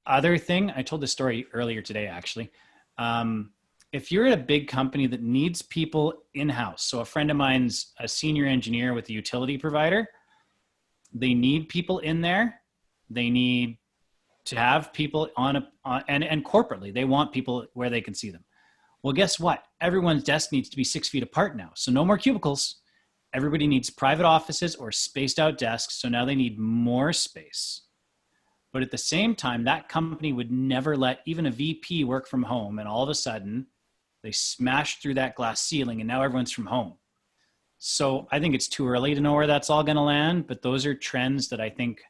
other thing, I told this story earlier today, actually. If you're at a big company that needs people in-house, so a friend of mine's a senior engineer with a utility provider, they need people in there. They need to have people and corporately, they want people where they can see them. Well, guess what? Everyone's desk needs to be 6 feet apart now. So no more cubicles. Everybody needs private offices or spaced out desks. So now they need more space. But at the same time, that company would never let even a VP work from home. And all of a sudden, They smashed through that glass ceiling and now everyone's from home. So I think it's too early to know where that's all going to land, but those are trends that I think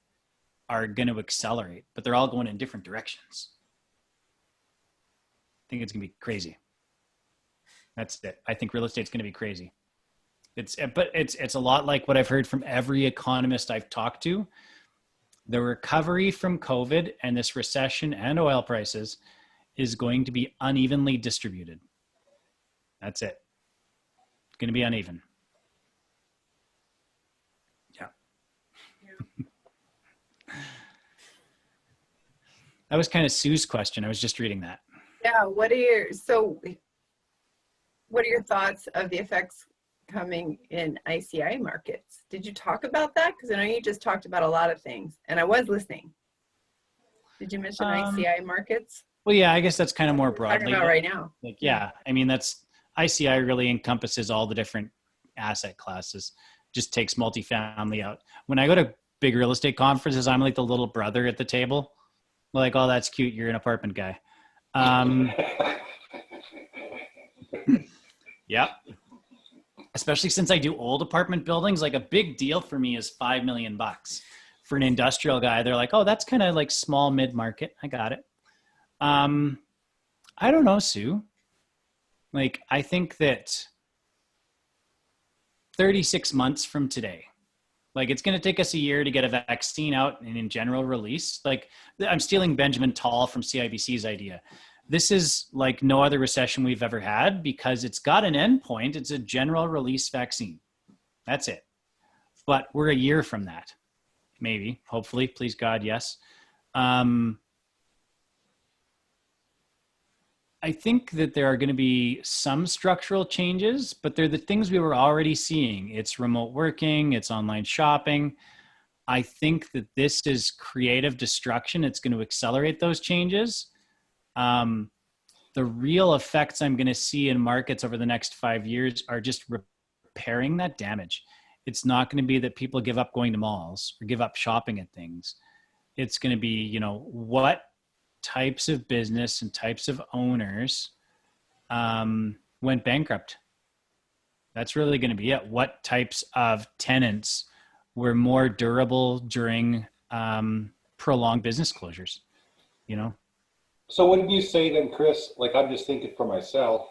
are going to accelerate, but they're all going in different directions. I think it's going to be crazy. That's it. I think real estate's going to be crazy. It's a lot like what I've heard from every economist I've talked to. The recovery from COVID and this recession and oil prices is going to be unevenly distributed. That's it. It's going to be uneven. Yeah. That was kind of Sue's question. I was just reading that. Yeah. What are your thoughts of the effects coming in ICI markets? Did you talk about that? Because I know you just talked about a lot of things, and I was listening. Did you mention ICI markets? Well, yeah, I guess that's kind of more broadly. Talking about right now. Like, yeah, I mean, that's ICI really encompasses all the different asset classes. Just takes multifamily out. When I go to big real estate conferences, I'm like the little brother at the table. Like, oh, that's cute. You're an apartment guy. Yeah. Especially since I do old apartment buildings, like a big deal for me is $5 million. For an industrial guy, they're like, oh, that's kind of like small mid-market. I got it. I don't know, Sue. Like, I think that 36 months from today, like it's going to take us a year to get a vaccine out and in general release. Like, I'm stealing Benjamin Tall from CIBC's idea. This is like no other recession we've ever had because it's got an endpoint. It's a general release vaccine. That's it. But we're a year from that. Maybe, hopefully, please God, yes. I think that there are going to be some structural changes, but they're the things we were already seeing. It's remote working, it's online shopping. I think that this is creative destruction. It's going to accelerate those changes. The real effects I'm going to see in markets over the next 5 years are just repairing that damage. It's not going to be that people give up going to malls or give up shopping at things. It's going to be, you know, what types of business and types of owners went bankrupt. That's really going to be it. What types of tenants were more durable during prolonged business closures, you know? So wouldn't you say then, Chris, like I'm just thinking for myself,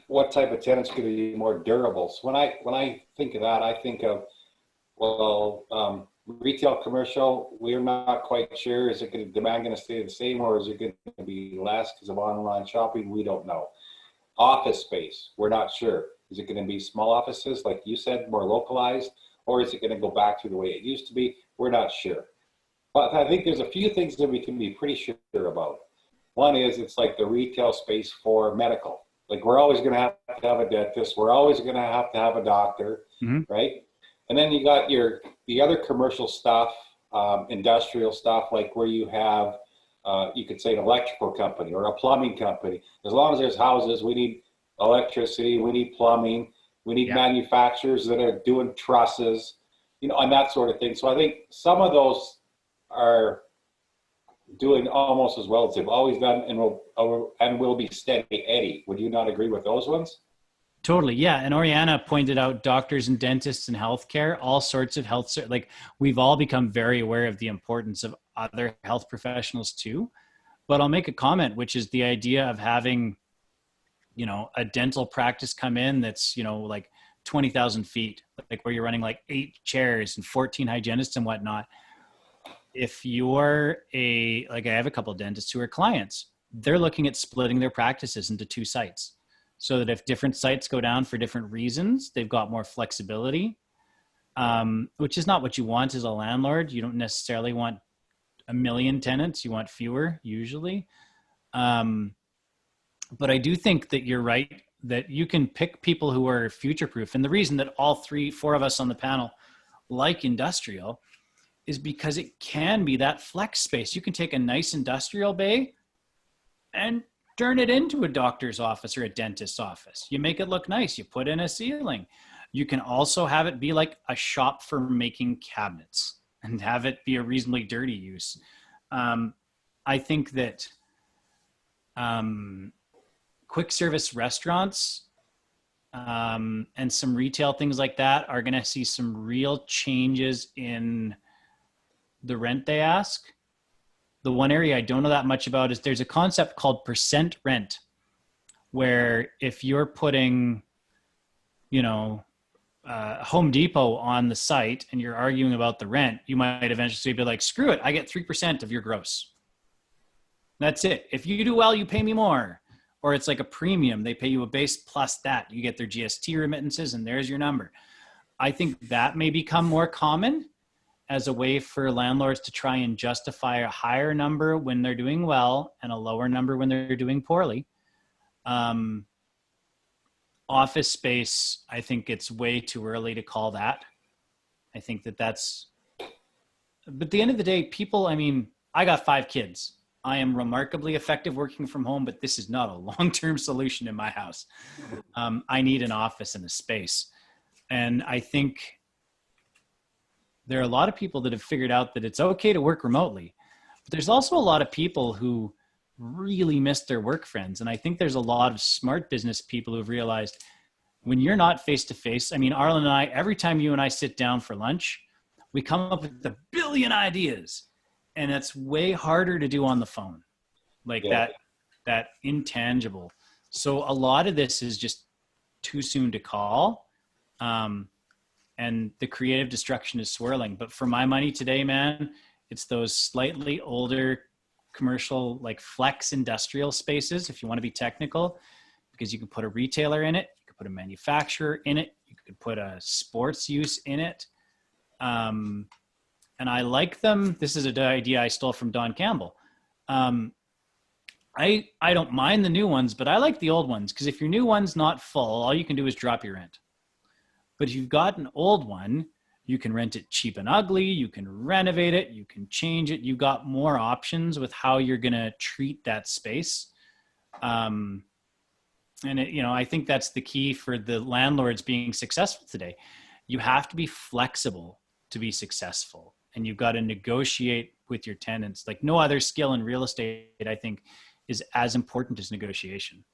what type of tenants could be more durable? So when I think of that, I think of, well, retail, commercial, we're not quite sure. Is it going to demand going to stay the same, or is it going to be less because of online shopping? We don't know. Office space, we're not sure. Is it going to be small offices, like you said, more localized, or is it going to go back to the way it used to be? We're not sure. But I think there's a few things that we can be pretty sure about. One is it's like the retail space for medical. Like we're always going to have a dentist. We're always going to have a doctor, right? And then you got the other commercial stuff, industrial stuff, like where you have, you could say an electrical company or a plumbing company. As long as there's houses, we need electricity, we need plumbing, we need manufacturers that are doing trusses, you know, and that sort of thing. So I think some of those are doing almost as well as they've always done and will be steady Eddie. Would you not agree with those ones? Totally. Yeah. And Oriana pointed out doctors and dentists and healthcare, all sorts of health, like we've all become very aware of the importance of other health professionals too. But I'll make a comment, which is the idea of having, you know, a dental practice come in that's, you know, like 20,000 feet, like where you're running like 8 chairs and 14 hygienists and whatnot. If you're like I have a couple of dentists who are clients, they're looking at splitting their practices into 2 sites. So that if different sites go down for different reasons, they've got more flexibility, which is not what you want as a landlord. You don't necessarily want 1 million tenants. You want fewer usually. But I do think that you're right, that you can pick people who are future-proof. And the reason that all 3-4 of us on the panel like industrial is because it can be that flex space. You can take a nice industrial bay and turn it into a doctor's office or a dentist's office. You make it look nice. You put in a ceiling. You can also have it be like a shop for making cabinets and have it be a reasonably dirty use. I think that quick service restaurants and some retail things like that are going to see some real changes in the rent they ask. The one area I don't know that much about is there's a concept called percent rent, where if you're putting, Home Depot on the site and you're arguing about the rent, you might eventually be like, screw it, I get 3% of your gross. That's it. If you do well, you pay me more. Or it's like a premium. They pay you a base plus that. You get their GST remittances and there's your number. I think that may become more common as a way for landlords to try and justify a higher number when they're doing well and a lower number when they're doing poorly. Office space, I think it's way too early to call that. I think but at the end of the day, people, I got 5 kids. I am remarkably effective working from home, but this is not a long-term solution in my house. I need an office and a space. And I think there are a lot of people that have figured out that it's okay to work remotely, but there's also a lot of people who really miss their work friends. And I think there's a lot of smart business people who've realized when you're not face-to-face, Arlen and I, every time you and I sit down for lunch, we come up with a billion ideas. And it's way harder to do on the phone, that intangible. So a lot of this is just too soon to call. And the creative destruction is swirling. But for my money today, man, it's those slightly older commercial, like flex industrial spaces, if you want to be technical, because you can put a retailer in it, you could put a manufacturer in it, you could put a sports use in it. And I like them. This is an idea I stole from Don Campbell. I don't mind the new ones, but I like the old ones, because if your new one's not full, all you can do is drop your rent. But if you've got an old one, you can rent it cheap and ugly. You can renovate it. You can change it. You've got more options with how you're going to treat that space. And I think that's the key for the landlords being successful today. You have to be flexible to be successful. And you've got to negotiate with your tenants. Like no other skill in real estate, I think, is as important as negotiation.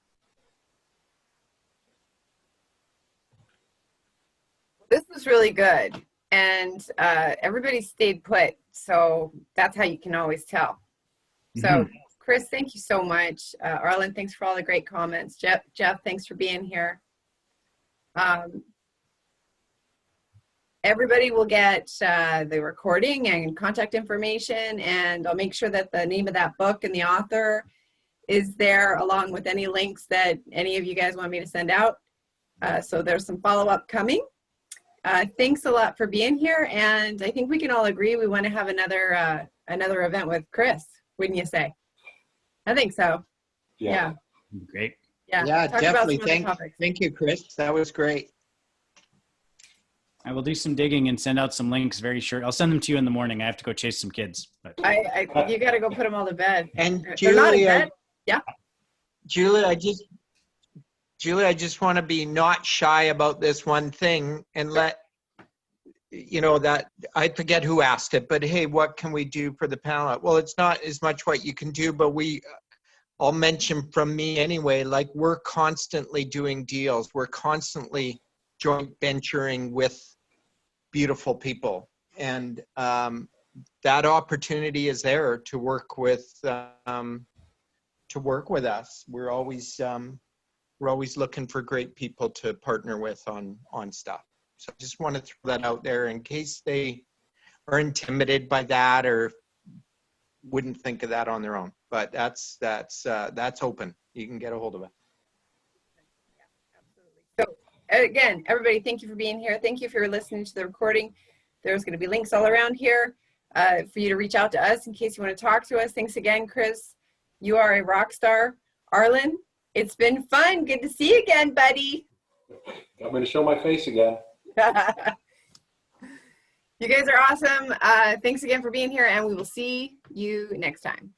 This was really good. And everybody stayed put. So that's how you can always tell. So Chris, thank you so much. Arlen, thanks for all the great comments. Jeff, thanks for being here. Everybody will get the recording and contact information, and I'll make sure that the name of that book and the author is there, along with any links that any of you guys want me to send out. So there's some follow-up coming. Thanks a lot for being here, and I think we can all agree we want to have another event with Chris, wouldn't you say? I think so. Yeah. Great. Yeah, definitely. Thank you, Chris. That was great. I will do some digging and send out some links very short. I'll send them to you in the morning. I have to go chase some kids. But. You got to go put them all to bed. And they're not in bed. Yeah. Julie, I just want to be not shy about this one thing and let that I forget who asked it, but hey, what can we do for the panel? Well, it's not as much what you can do, but I'll mention from me anyway, like we're constantly doing deals. We're constantly joint venturing with beautiful people, and that opportunity is there to work with us. We're always looking for great people to partner with on stuff. So I just want to throw that out there in case they are intimidated by that or wouldn't think of that on their own. But that's open. You can get a hold of it. So again, everybody, thank you for being here. Thank you for listening to the recording. There's going to be links all around here for you to reach out to us in case you want to talk to us. Thanks again, Chris. You are a rock star. Arlen, it's been fun. Good to see you again, buddy. I'm going to show my face again. You guys are awesome. Thanks again for being here, and we will see you next time.